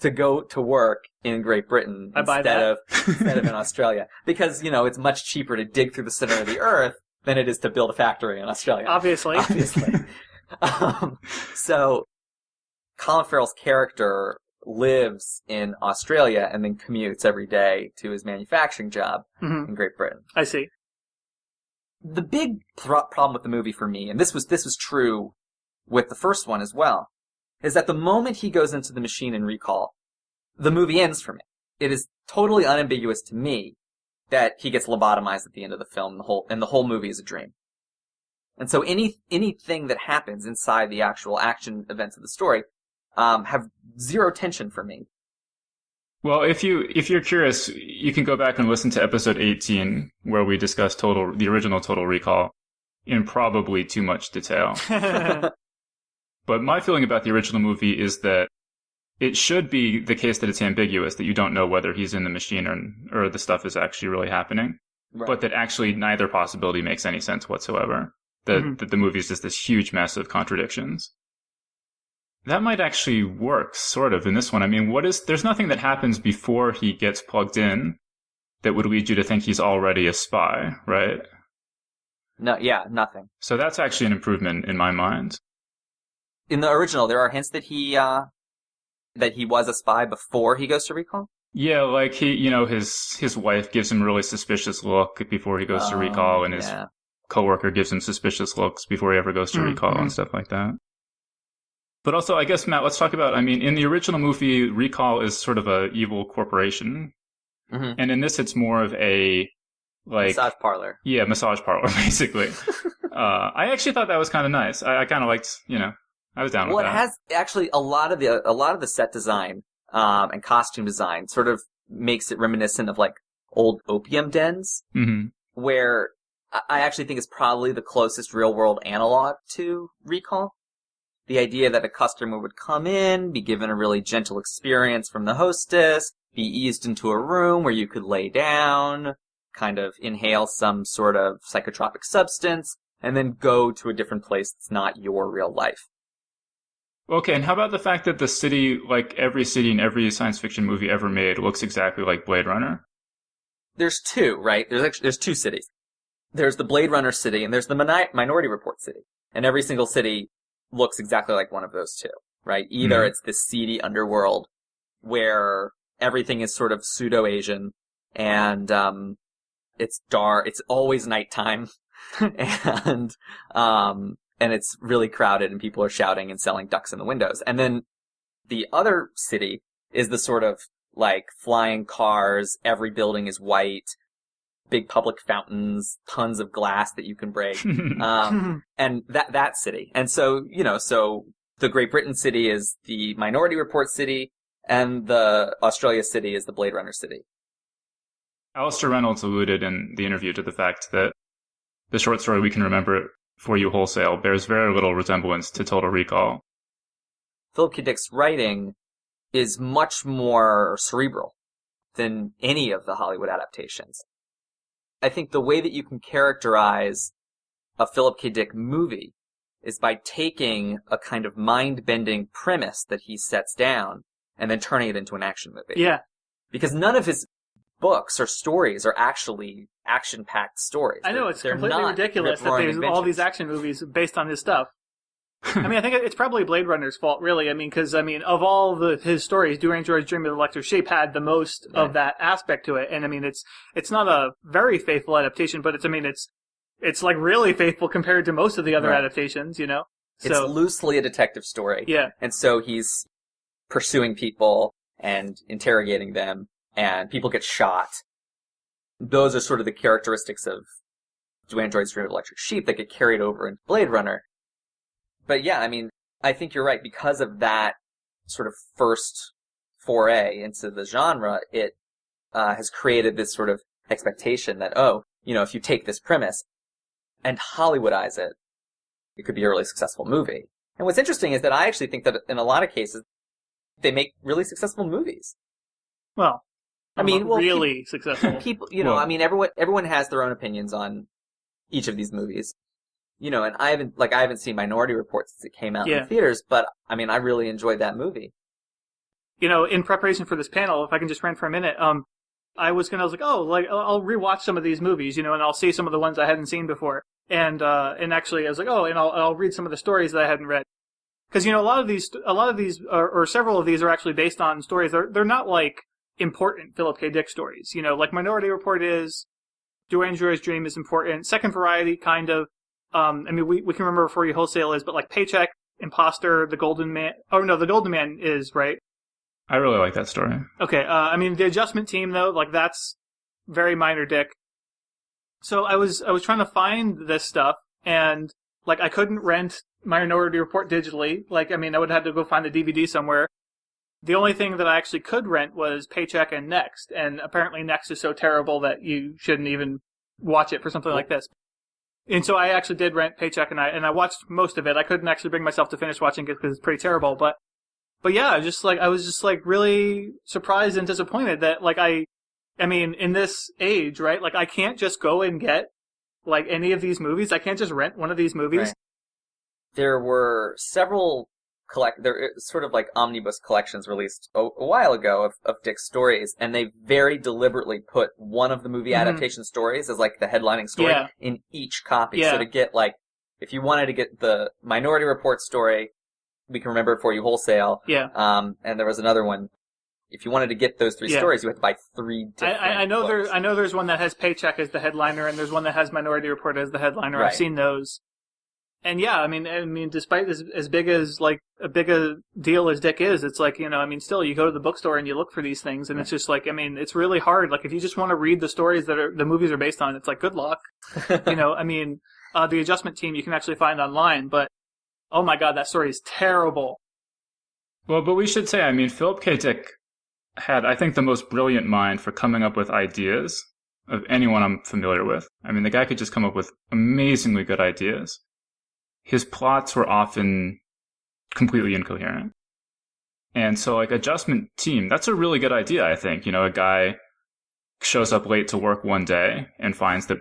to go to work in Great Britain instead of in Australia. Because, it's much cheaper to dig through the center of the Earth than it is to build a factory in Australia. Obviously. So Colin Farrell's character lives in Australia and then commutes every day to his manufacturing job in Great Britain. I see. The big problem with the movie for me, and this was true with the first one as well, is that the moment he goes into the machine in Recall, the movie ends for me. It is totally unambiguous to me that he gets lobotomized at the end of the film, and the whole movie is a dream. And so anything that happens inside the actual action events of the story have zero tension for me. Well, if you're curious, you can go back and listen to episode 18, where we discussed the original Total Recall in probably too much detail. But my feeling about the original movie is that it should be the case that it's ambiguous, that you don't know whether he's in the machine or the stuff is actually really happening, right. But that actually neither possibility makes any sense whatsoever. That the movie is just this huge mess of contradictions. That might actually work, sort of, in this one. I mean, there's nothing that happens before he gets plugged in that would lead you to think he's already a spy, right? No, yeah, nothing. So that's actually an improvement in my mind. In the original, there are hints that he was a spy before he goes to recall? Yeah, like his wife gives him a really suspicious look before he goes to recall, and his coworker gives him suspicious looks before he ever goes to recall and stuff like that. But also, I guess, Matt, let's talk about, I mean, in the original movie, Recall is sort of a evil corporation. Mm-hmm. And in this, it's more of a, like... massage parlor. Yeah, massage parlor, basically. I actually thought that was kind of nice. I kind of liked, I was down with that. Well, it has actually a lot of the set design and costume design sort of makes it reminiscent of, like, old opium dens, where I actually think it's probably the closest real-world analog to Recall. The idea that a customer would come in, be given a really gentle experience from the hostess, be eased into a room where you could lay down, kind of inhale some sort of psychotropic substance, and then go to a different place that's not your real life. Okay, and how about the fact that the city, like every city in every science fiction movie ever made, looks exactly like Blade Runner? There's two, right? There's two cities. There's the Blade Runner city, and there's the Minority Report city. And every single city looks exactly like one of those two, right? Either it's this seedy underworld where everything is sort of pseudo-Asian and it's dark, it's always nighttime, and it's really crowded and people are shouting and selling ducks in the windows. And then the other city is the sort of like flying cars, every building is white, big public fountains, tons of glass that you can break, and that city. And so, so the Great Britain city is the Minority Report city, and the Australia city is the Blade Runner city. Alastair Reynolds alluded in the interview to the fact that the short story We Can Remember It For You Wholesale bears very little resemblance to Total Recall. Philip K. Dick's writing is much more cerebral than any of the Hollywood adaptations. I think the way that you can characterize a Philip K. Dick movie is by taking a kind of mind-bending premise that he sets down and then turning it into an action movie. Yeah. Because none of his books or stories are actually action-packed stories. I know, it's completely ridiculous that there's all these action movies based on his stuff. I mean, I think it's probably Blade Runner's fault, really. I mean, because, of all his stories, Do Androids Dream of the Electric Sheep had the most of that aspect to it. And, I mean, it's not a very faithful adaptation, but it's like really faithful compared to most of the other adaptations, So, it's loosely a detective story. Yeah. And so he's pursuing people and interrogating them, and people get shot. Those are sort of the characteristics of Do Androids Dream of Electric Sheep that get carried over into Blade Runner. But yeah, I mean, I think you're right. Because of that sort of first foray into the genre, it has created this sort of expectation that, if you take this premise and Hollywoodize it, it could be a really successful movie. And what's interesting is that I actually think that in a lot of cases, they make really successful movies. Well, really successful. People, everyone has their own opinions on each of these movies. And I haven't seen Minority Report since it came out in theaters, but I really enjoyed that movie. In preparation for this panel, if I can just rant for a minute, I was like, I'll rewatch some of these movies, and I'll see some of the ones I hadn't seen before. And actually I was like, and I'll read some of the stories that I hadn't read. Because, a lot of these, or several of these are actually based on stories. They're not like important Philip K. Dick stories, like Minority Report is, Do Androids Dream is important, Second Variety, kind of. We can remember For You Wholesale is, but like Paycheck, Imposter, The Golden Man. Oh no, The Golden Man is, right? I really like that story. Okay, The Adjustment Team though, like that's very minor Dick. So I was trying to find this stuff, and like I couldn't rent Minority Report digitally. Like, I would have to go find the DVD somewhere. The only thing that I actually could rent was Paycheck and Next, and apparently Next is so terrible that you shouldn't even watch it for something like this. And so I actually did rent Paycheck, and I watched most of it. I couldn't actually bring myself to finish watching it because it's pretty terrible. But yeah, I was just really surprised and disappointed that in this age, right? Like I can't just go and get like any of these movies. I can't just rent one of these movies. Right. There were several there is sort of like omnibus collections released a while ago of Dick's stories, and they very deliberately put one of the movie adaptation stories as like the headlining story in each copy. So to get like, if you wanted to get the Minority Report story, We Can Remember It For You wholesale. Yeah. And there was another one. If you wanted to get those three stories, you had to buy 3 different I know books. I know there's one that has Paycheck as the headliner, and there's one that has Minority Report as the headliner. Right. I've seen those. And yeah, I mean, despite as big as like a big a deal as Dick is, it's like, you know, I mean, still you go to the bookstore and you look for these things, and it's just like, I mean, it's really hard. Like if you just want to read the stories that the movies are based on, it's like good luck. You know, I mean, the Adjustment Team you can actually find online, but oh my god, that story is terrible. Well, but we should say, I mean, Philip K. Dick had, I think, the most brilliant mind for coming up with ideas of anyone I'm familiar with. I mean, the guy could just come up with amazingly good ideas. His plots were often completely incoherent. And so, like, Adjustment Team, that's a really good idea, I think. You know, a guy shows up late to work one day and finds that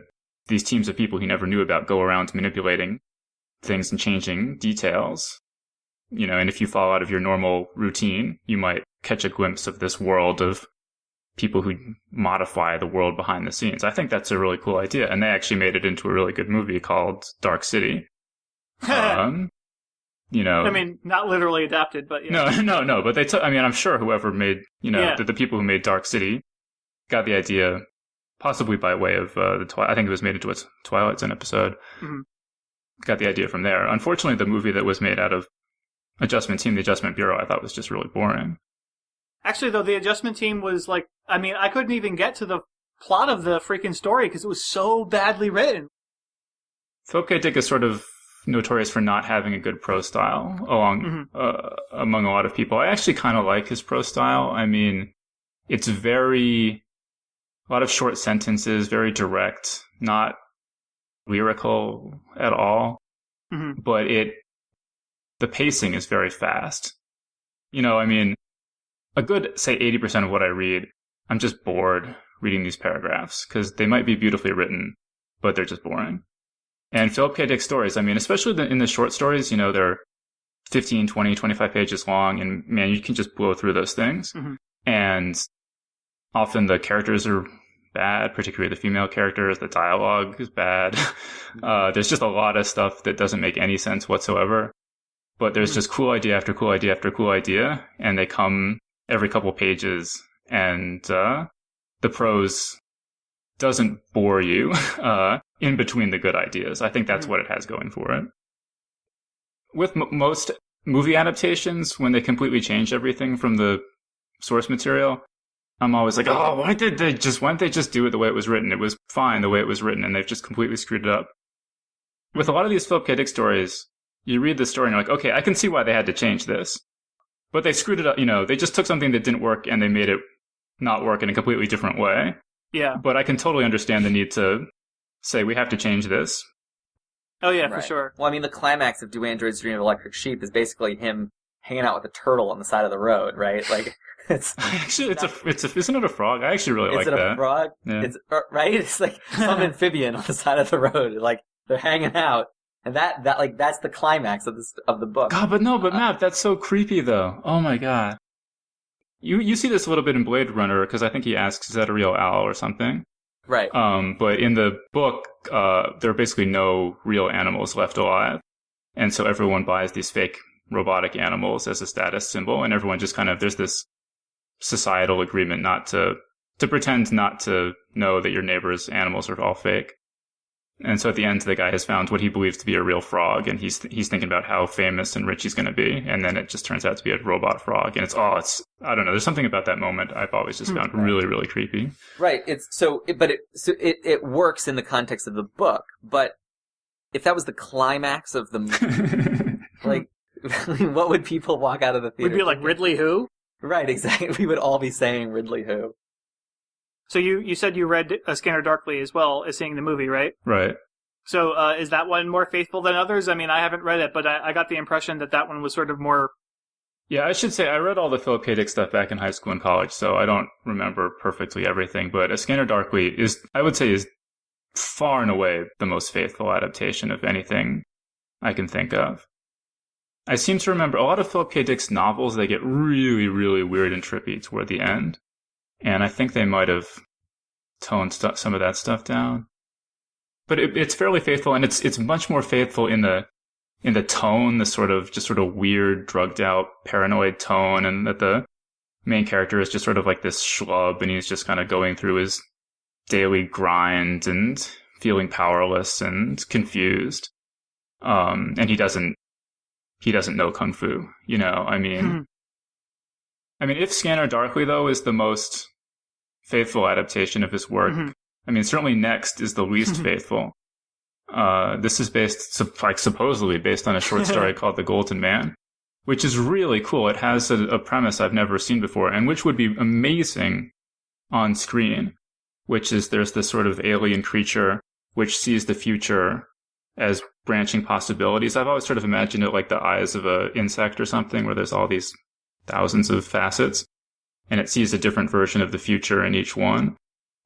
these teams of people he never knew about go around manipulating things and changing details. You know, and if you fall out of your normal routine, you might catch a glimpse of this world of people who modify the world behind the scenes. I think that's a really cool idea. And they actually made it into a really good movie called Dark City. You know, I mean, not literally adapted, but yeah. No. But they took. I mean, I'm sure whoever made, you know, the people who made Dark City got the idea, possibly by way of the Twilight. I think it was made into a Twilight Zone episode. Mm-hmm. Got the idea from there. Unfortunately, the movie that was made out of Adjustment Team, the Adjustment Bureau, I thought was just really boring. Actually, though, the Adjustment Team was like, I mean, I couldn't even get to the plot of the freaking story because it was so badly written. Philip K. Dick is sort of notorious for not having a good prose style among a lot of people. I actually kind of like his prose style. I mean, it's a lot of short sentences, very direct, not lyrical at all. Mm-hmm. But the pacing is very fast. You know, I mean, a good, say, 80% of what I read, I'm just bored reading these paragraphs because they might be beautifully written, but they're just boring. And Philip K. Dick stories, I mean, especially in the short stories, you know, they're 15, 20, 25 pages long, and man, you can just blow through those things. Mm-hmm. And often the characters are bad, particularly the female characters. The dialogue is bad. There's just a lot of stuff that doesn't make any sense whatsoever. But there's just cool idea after cool idea after cool idea, and they come every couple pages, and the prose doesn't bore you in between the good ideas. I think that's what it has going for it. With most movie adaptations, when they completely change everything from the source material, I'm always like, oh, why didn't they just do it the way it was written? It was fine the way it was written, and they've just completely screwed it up. With a lot of these Philip K. Dick stories, you read the story and you're like, okay, I can see why they had to change this. But they screwed it up, you know, they just took something that didn't work and they made it not work in a completely different way. Yeah. But I can totally understand the need to say, we have to change this. Oh, yeah, for sure. Well, I mean, the climax of Do Androids Dream of Electric Sheep is basically him hanging out with a turtle on the side of the road, right? Like, it's... Actually, isn't it a frog? I actually really like that. Is it a frog? Yeah. Right? It's like some amphibian on the side of the road. Like, they're hanging out. And that's the climax of the book. God, but Matt, that's so creepy, though. Oh, my God. You see this a little bit in Blade Runner, because I think he asks, is that a real owl or something? Right. But in the book, there are basically no real animals left alive. And so everyone buys these fake robotic animals as a status symbol, and everyone just kind of, there's this societal agreement not to pretend not to know that your neighbor's animals are all fake. And so at the end, the guy has found what he believes to be a real frog, and he's thinking about how famous and rich he's going to be, and then it just turns out to be a robot frog, and it's I don't know. There's something about that moment I've always just found really, really creepy. Right. It works in the context of the book, but if that was the climax of the movie, like, what would people walk out of the theater? We'd be like, Ridley who? Right. Exactly. We would all be saying Ridley who. So you said you read Scanner Darkly as well as seeing the movie, right? Right. So is that one more faithful than others? I mean, I haven't read it, but I got the impression that one was sort of more... Yeah, I should say I read all the Philip K. Dick stuff back in high school and college, so I don't remember perfectly everything, but A Scanner Darkly is far and away the most faithful adaptation of anything I can think of. I seem to remember a lot of Philip K. Dick's novels, they get really, really weird and trippy toward the end. And I think they might have toned some of that stuff down. But it's fairly faithful, and it's much more faithful in the tone, the sort of weird, drugged out, paranoid tone, and that the main character is just sort of like this schlub, and he's just kind of going through his daily grind and feeling powerless and confused. And he doesn't know kung fu, you know. I mean, if Scanner Darkly though is the most faithful adaptation of his work, I mean, certainly Next is the least faithful. This is supposedly based on a short story called The Golden Man, which is really cool. It has a premise I've never seen before, and which would be amazing on screen, which is there's this sort of alien creature which sees the future as branching possibilities. I've always sort of imagined it like the eyes of an insect or something, where there's all these thousands of facets, and it sees a different version of the future in each one.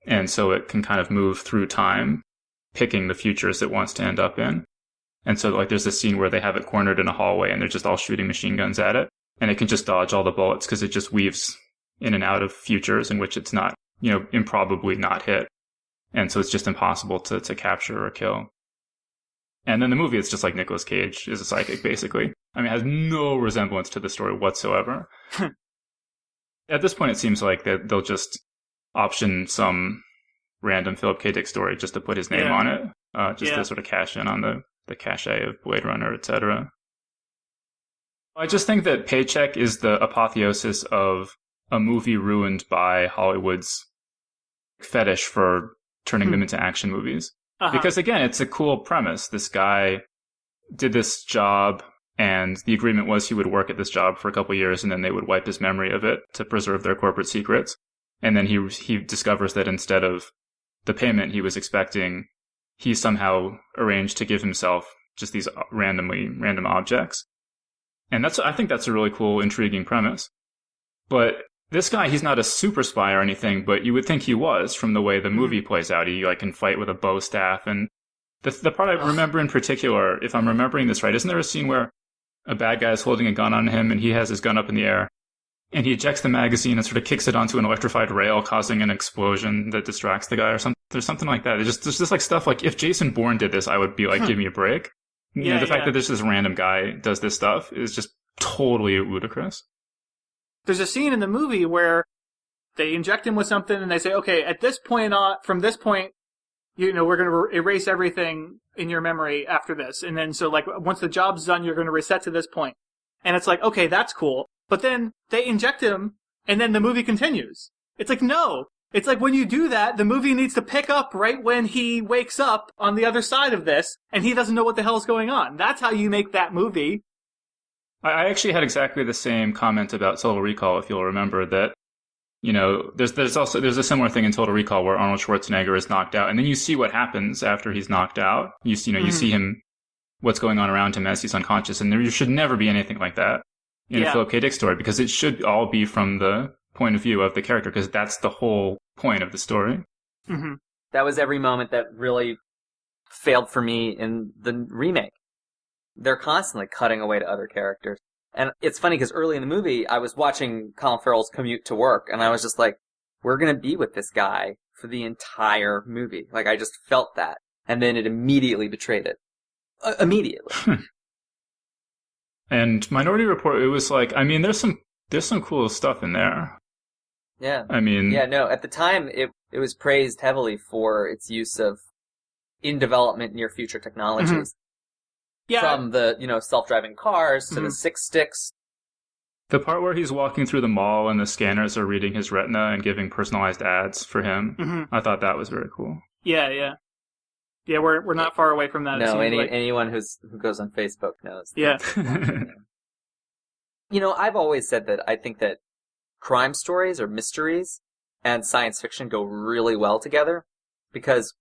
And so it can kind of move through time, picking the futures it wants to end up in. And so like there's this scene where they have it cornered in a hallway and they're just all shooting machine guns at it. And it can just dodge all the bullets because it just weaves in and out of futures in which it's not, you know, improbably not hit. And so it's just impossible to capture or kill. And then the movie, it's just like Nicolas Cage is a psychic, basically. I mean, it has no resemblance to the story whatsoever. At this point, it seems like that they'll just option some random Philip K. Dick story just to put his name on it, to sort of cash in on the cachet of Blade Runner, etc. I just think that Paycheck is the apotheosis of a movie ruined by Hollywood's fetish for turning them into action movies. Because again, it's a cool premise. This guy did this job, and the agreement was he would work at this job for a couple of years, and then they would wipe his memory of it to preserve their corporate secrets. And then he discovers that instead of the payment he was expecting, he somehow arranged to give himself just these random objects. And I think that's a really cool, intriguing premise. But this guy, he's not a super spy or anything, but you would think he was from the way the movie plays out. He like can fight with a bow staff. And the part I remember in particular, if I'm remembering this right, isn't there a scene where a bad guy is holding a gun on him and he has his gun up in the air and he ejects the magazine and sort of kicks it onto an electrified rail, causing an explosion that distracts the guy or something? There's something like that. There's just like stuff like if Jason Bourne did this, I would be like, give me a break. You know, the fact that there's this random guy does this stuff is just totally ludicrous. There's a scene in the movie where they inject him with something and they say, okay, at this point on, from this point, you know, we're going to erase everything in your memory after this. And then so like once the job's done, you're going to reset to this point. And it's like, okay, that's cool. But then they inject him and then the movie continues. It's like, no. It's like when you do that, the movie needs to pick up right when he wakes up on the other side of this and he doesn't know what the hell's going on. That's how you make that movie. I actually had exactly the same comment about Total Recall, if you'll remember, that, you know, there's a similar thing in Total Recall where Arnold Schwarzenegger is knocked out, and then you see what happens after he's knocked out. You see him, what's going on around him as he's unconscious, and there should never be anything like that in a Philip K. Dick story, because it should all be from the point of view of the character, because that's the whole point of the story. Mm-hmm. That was every moment that really failed for me in the remake. They're constantly cutting away to other characters. And it's funny because early in the movie, I was watching Colin Farrell's commute to work, and I was just like, we're going to be with this guy for the entire movie. Like, I just felt that. And then it immediately betrayed it. Immediately. And Minority Report, it was like, I mean, there's some cool stuff in there. Yeah. I mean... Yeah, no, at the time, it was praised heavily for its use of in-development near-future technologies. Mm-hmm. Yeah. From the, you know, self-driving cars to the 6 sticks. The part where he's walking through the mall and the scanners are reading his retina and giving personalized ads for him, I thought that was very cool. Yeah. Yeah, we're not far away from that. No, anyone who goes on Facebook knows. Yeah. You know, I've always said that I think that crime stories or mysteries and science fiction go really well together because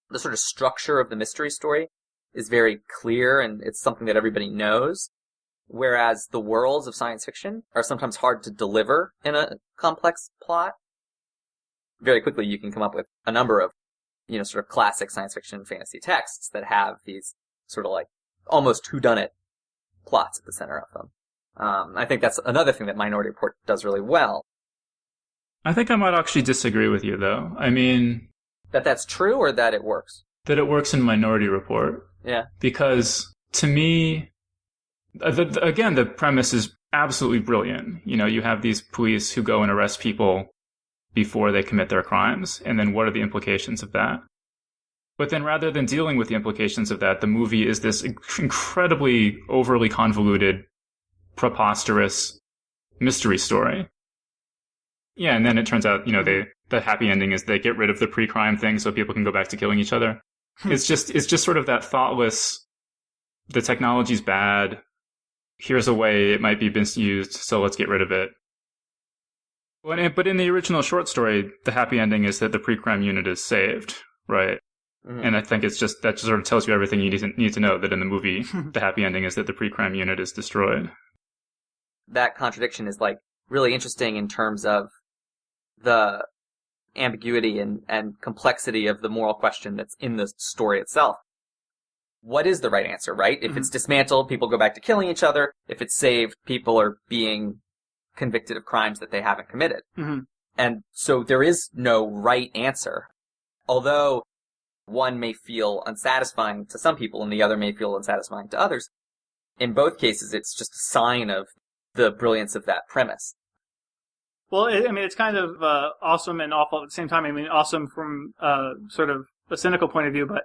the sort of structure of the mystery story is very clear and it's something that everybody knows, whereas the worlds of science fiction are sometimes hard to deliver in a complex plot. Very quickly you can come up with a number of, you know, sort of classic science fiction fantasy texts that have these sort of like almost whodunit plots at the center of them. I think that's another thing that Minority Report does really well. I think I might actually disagree with you, though. I mean... That's true, or that it works? That it works in Minority Report. Yeah. Because, to me, again, the premise is absolutely brilliant. You know, you have these police who go and arrest people before they commit their crimes, and then what are the implications of that? But then rather than dealing with the implications of that, the movie is this incredibly overly convoluted, preposterous mystery story. Yeah, and then it turns out, you know, the happy ending is they get rid of the pre-crime thing so people can go back to killing each other. It's just sort of that thoughtless, the technology's bad, here's a way it might be misused, so let's get rid of it. But in the original short story, the happy ending is that the pre-crime unit is saved, right? Mm-hmm. And I think it's just, that just sort of tells you everything you need to know, that in the movie, the happy ending is that the pre-crime unit is destroyed. That contradiction is, like, really interesting in terms of the ambiguity and complexity of the moral question that's in the story itself. What is the right answer, right? If it's dismantled, people go back to killing each other. If it's saved, people are being convicted of crimes that they haven't committed. Mm-hmm. And so there is no right answer. Although one may feel unsatisfying to some people and the other may feel unsatisfying to others, in both cases it's just a sign of the brilliance of that premise. Well, I mean, it's kind of awesome and awful at the same time. I mean, awesome from sort of a cynical point of view, but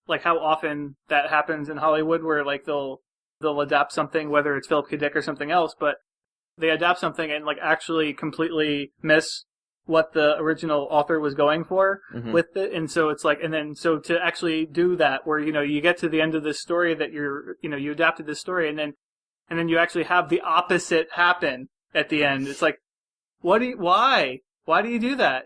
like how often that happens in Hollywood, where like they'll adapt something, whether it's Philip K. Dick or something else, but they adapt something and like actually completely miss what the original author was going for with it. And so it's like, and then so to actually do that, where, you know, you get to the end of this story that you adapted this story, and then you actually have the opposite happen at the end. It's like, why do you do that?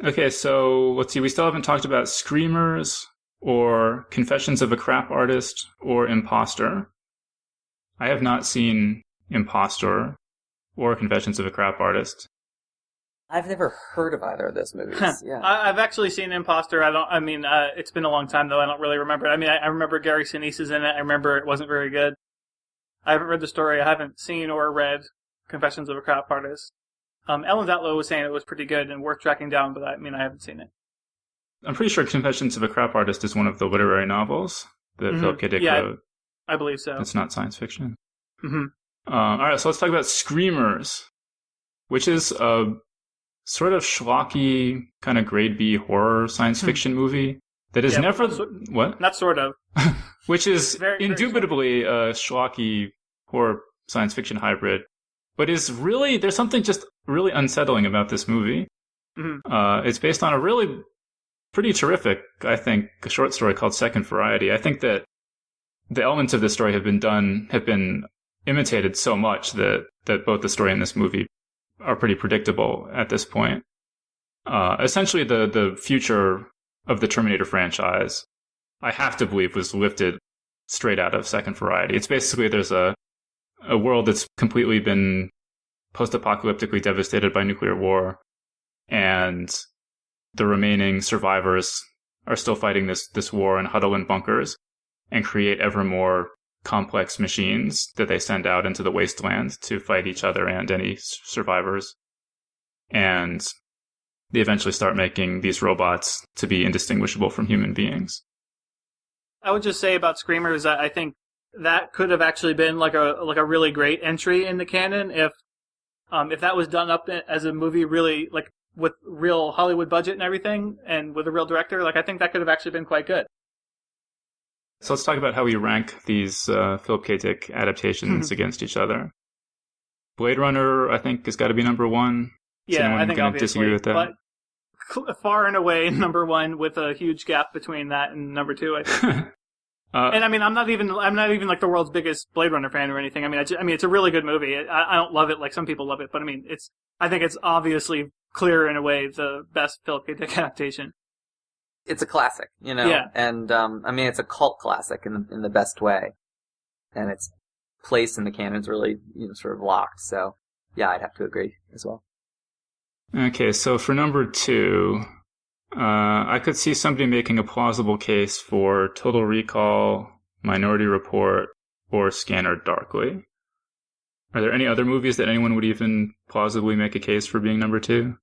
Okay, so let's see. We still haven't talked about Screamers or Confessions of a Crap Artist or Imposter. I have not seen Imposter or Confessions of a Crap Artist. I've never heard of either of those movies. Yeah, I've actually seen Imposter. It's been a long time though. I don't really remember. I mean, I remember Gary Sinise is in it. I remember it wasn't very good. I haven't read the story. I haven't seen or read Confessions of a Crap Artist. Ellen Datlow was saying it was pretty good and worth tracking down, but I haven't seen it. I'm pretty sure Confessions of a Crap Artist is one of the literary novels that Philip K. Dick wrote. I believe so. It's not science fiction. Mm-hmm. All right, so let's talk about Screamers, which is a sort of schlocky, kind of grade B horror science fiction movie that is never... What? Not sort of. Which is indubitably a schlocky horror science fiction hybrid, but is really... There's something just really unsettling about this movie. Mm-hmm. It's based on a really pretty terrific, I think, a short story called Second Variety. I think that the elements of this story have been imitated so much that both the story and this movie are pretty predictable at this point. Essentially, the future of the Terminator franchise, I have to believe, was lifted straight out of Second Variety. It's basically there's a world that's completely been post-apocalyptically devastated by nuclear war, and the remaining survivors are still fighting this war and huddle in bunkers and create ever more complex machines that they send out into the wasteland to fight each other and any survivors. And they eventually start making these robots to be indistinguishable from human beings. I would just say about Screamers, I think that could have actually been like a really great entry in the canon if that was done up as a movie, really like with real Hollywood budget and everything, and with a real director. Like, I think that could have actually been quite good. So let's talk about how we rank these Philip K. Dick adaptations against each other. Blade Runner, I think, has got to be number one. Is anyone I think going to disagree with that? But far and away number one, with a huge gap between that and number two, I think. And I mean, I'm not even like the world's biggest Blade Runner fan or anything. I mean, it's a really good movie. I don't love it like some people love it, but I mean, I think it's obviously clear in a way the best Philip K. Dick adaptation. It's a classic, you know, and I mean, it's a cult classic in the best way, and its place in the canon's really, you know, sort of locked. So, yeah, I'd have to agree as well. Okay, so for number two, I could see somebody making a plausible case for Total Recall, Minority Report, or Scanner Darkly. Are there any other movies that anyone would even plausibly make a case for being number 2?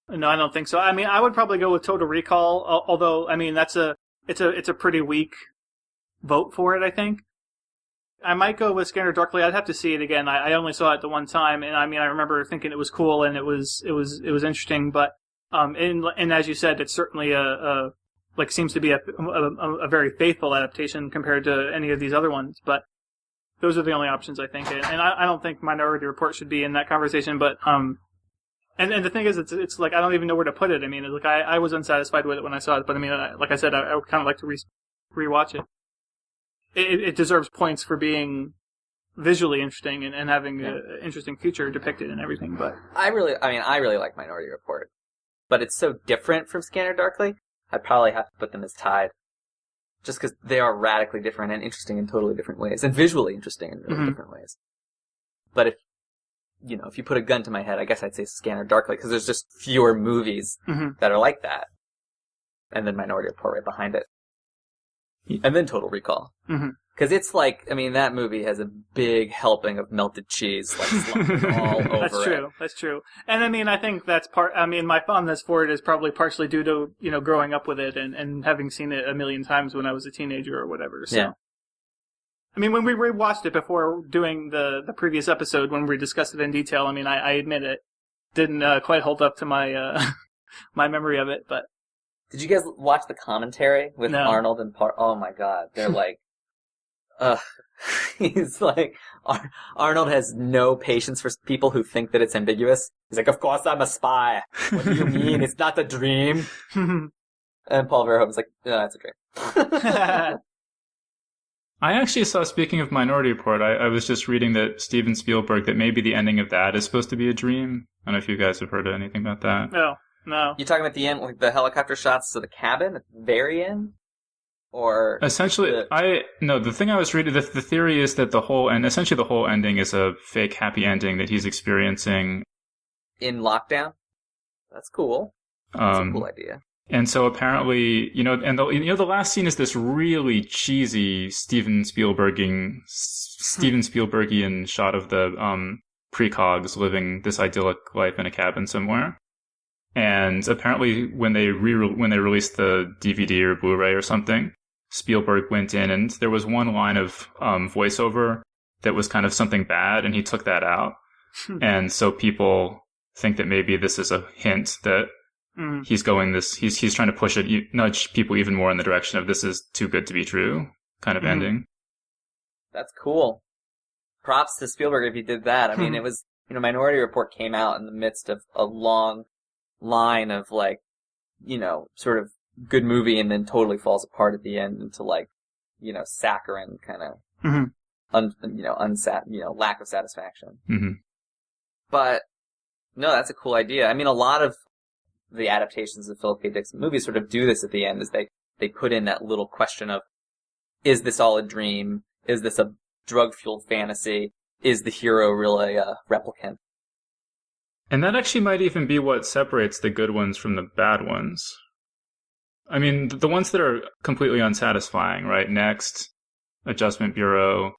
No, I don't think so. I mean, I would probably go with Total Recall, although, I mean, it's a pretty weak vote for it, I think. I might go with Scanner Darkly. I'd have to see it again. I only saw it the one time, and I mean, I remember thinking it was cool and it was interesting, but and as you said, it's certainly seems to be a very faithful adaptation compared to any of these other ones, but those are the only options, I think. And I don't think Minority Report should be in that conversation, but and the thing is, it's like I don't even know where to put it. I mean, like I was unsatisfied with it when I saw it, but I mean, like I said, I would kind of like to rewatch it. It deserves points for being visually interesting and having an interesting future depicted and everything. But I really like Minority Report, but it's so different from Scanner Darkly. I'd probably have to put them as tied, just because they are radically different and interesting in totally different ways, and visually interesting in really different ways. But if you put a gun to my head, I guess I'd say Scanner Darkly, because there's just fewer movies that are like that, and then Minority Report right behind it. And then Total Recall. Because it's like, I mean, that movie has a big helping of melted cheese, like, slumped all over That's true. it. That's true. And I mean, I think that's my fondness for it is probably partially due to, growing up with it and having seen it a million times when I was a teenager or whatever. So. Yeah. I mean, when we rewatched it before doing the previous episode, when we discussed it in detail, I mean, I admit it didn't quite hold up to my my memory of it, but. Did you guys watch the commentary with Arnold and Oh my god, they're like, he's like, Arnold has no patience for people who think that it's ambiguous. He's like, of course I'm a spy. What do you mean? It's not a dream. And Paul Verhoeven's like, no, it's a dream. I actually saw, speaking of Minority Report, I was just reading that Steven Spielberg, that maybe the ending of that is supposed to be a dream. I don't know if you guys have heard anything about that. No. You talking about the end, like the helicopter shots to the cabin at the very end? Or essentially, the thing I was reading, the theory is that the whole ending is a fake happy ending that he's experiencing in lockdown. That's cool. That's a cool idea. And so apparently, the last scene is this really cheesy Steven Spielbergian shot of the precogs living this idyllic life in a cabin somewhere. And apparently, when they released the DVD or Blu-ray or something, Spielberg went in and there was one line of voiceover that was kind of something bad, and he took that out. And so people think that maybe this is a hint that he's trying to nudge people even more in the direction of this is too good to be true kind of ending. That's cool. Props to Spielberg if he did that. I mean, it was, Minority Report came out in the midst of a long line of sort of good movie and then totally falls apart at the end into saccharine kind of lack of satisfaction. But no, that's a cool idea. I mean, a lot of the adaptations of Philip K. Dick movies sort of do this at the end, is they put in that little question of, is this all a dream? Is this a drug-fueled fantasy? Is the hero really a replicant? And that actually might even be what separates the good ones from the bad ones. I mean, the ones that are completely unsatisfying, right? Next, Adjustment Bureau,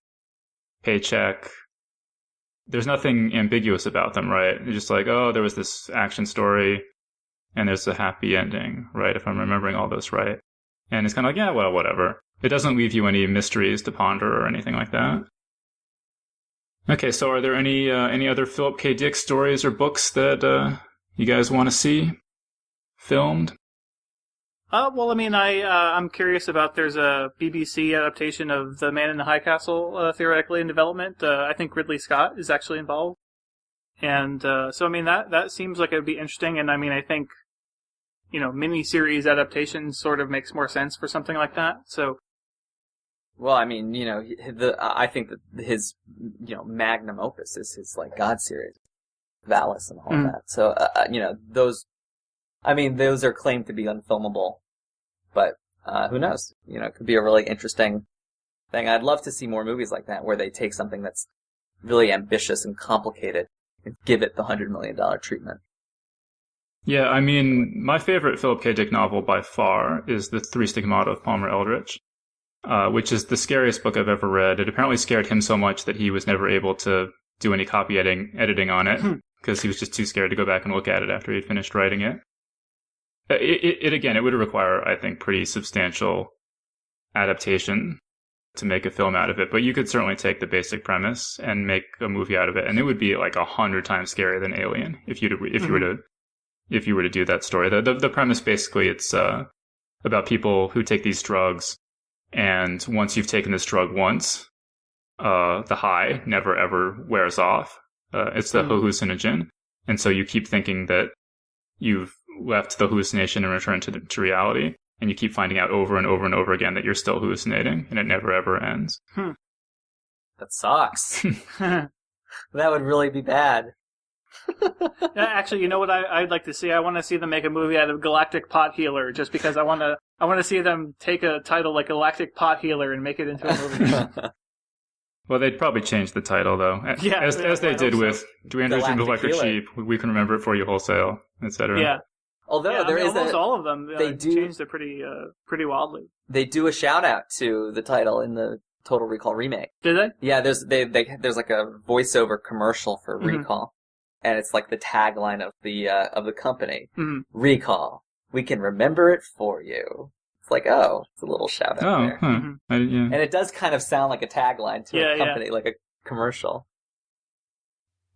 Paycheck. There's nothing ambiguous about them, right? It's just like, oh, there was this action story, and there's a happy ending, right? If I'm remembering all this right. And it's kind of like, yeah, well, whatever. It doesn't leave you any mysteries to ponder or anything like that. Okay, so are there any other Philip K. Dick stories or books that you guys want to see filmed? Well, I mean, I'm curious about, there's a BBC adaptation of The Man in the High Castle, theoretically in development. I think Ridley Scott is actually involved. And so, I mean, that seems like it would be interesting. And I mean, I think, miniseries adaptations sort of makes more sense for something like that. So. Well, I mean, I think that his, magnum opus is his, God series, Valis and all that. So, those are claimed to be unfilmable, but who knows? It could be a really interesting thing. I'd love to see more movies like that, where they take something that's really ambitious and complicated and give it the $100 million treatment. Yeah, I mean, my favorite Philip K. Dick novel by far is The Three Stigmata of Palmer Eldritch. which is the scariest book I've ever read. It apparently scared him so much that he was never able to do any copy editing on it because he was just too scared to go back and look at it after he'd finished writing it. It would require, I think, pretty substantial adaptation to make a film out of it, but you could certainly take the basic premise and make a movie out of it, and it would be like 100 times scarier than Alien if you were to do that story. The premise basically, it's about people who take these drugs, and once you've taken this drug once, the high never ever wears off. It's the hallucinogen, and so you keep thinking that you've left the hallucination and returned to reality. And you keep finding out over and over and over again that you're still hallucinating, and it never ever ends. That sucks. That would really be bad. Actually, you know what I'd like to see? I want to see them make a movie out of Galactic Pot Healer, just because I want to see them take a title like Galactic Pot Healer and make it into a movie. Well, they'd probably change the title, though. As they did with "Do Androids Dream of Electric Sheep," We Can Remember It For You Wholesale, etc. Yeah. Although almost all of them, they do changed it pretty wildly. They do a shout out to the title in the Total Recall remake. Did they? Yeah, there's like a voiceover commercial for Recall, and it's like the tagline of the company. Recall, we can remember it for you. It's like, it's a little shout out there. And it does kind of sound like a tagline to a company, like a commercial.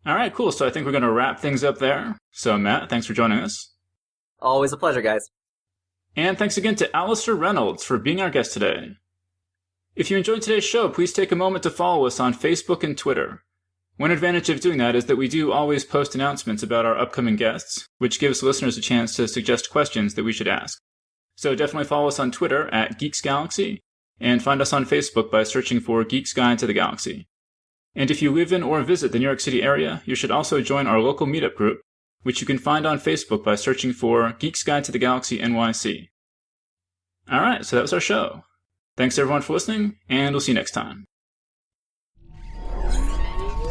All right, cool. So I think we're going to wrap things up there. So Matt, thanks for joining us. Always a pleasure, guys. And thanks again to Alastair Reynolds for being our guest today. If you enjoyed today's show, please take a moment to follow us on Facebook and Twitter. One advantage of doing that is that we do always post announcements about our upcoming guests, which gives listeners a chance to suggest questions that we should ask. So definitely follow us on Twitter at Geeks Galaxy, and find us on Facebook by searching for Geeks Guide to the Galaxy. And if you live in or visit the New York City area, you should also join our local meetup group, which you can find on Facebook by searching for Geeks Guide to the Galaxy NYC. All right, so that was our show. Thanks everyone for listening, and we'll see you next time.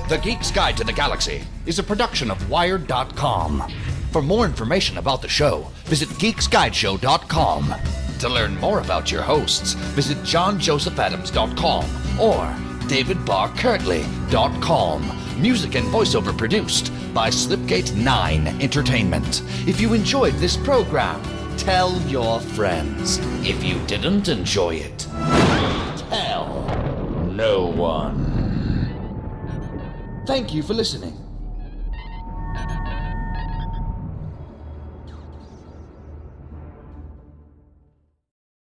The Geek's Guide to the Galaxy is a production of Wired.com. For more information about the show, visit geeksguideshow.com. To learn more about your hosts, visit johnjosephadams.com or davidbarrkirtley.com. Music and voiceover produced by Slipgate 9 Entertainment. If you enjoyed this program, tell your friends. If you didn't enjoy it, tell no one. Thank you for listening.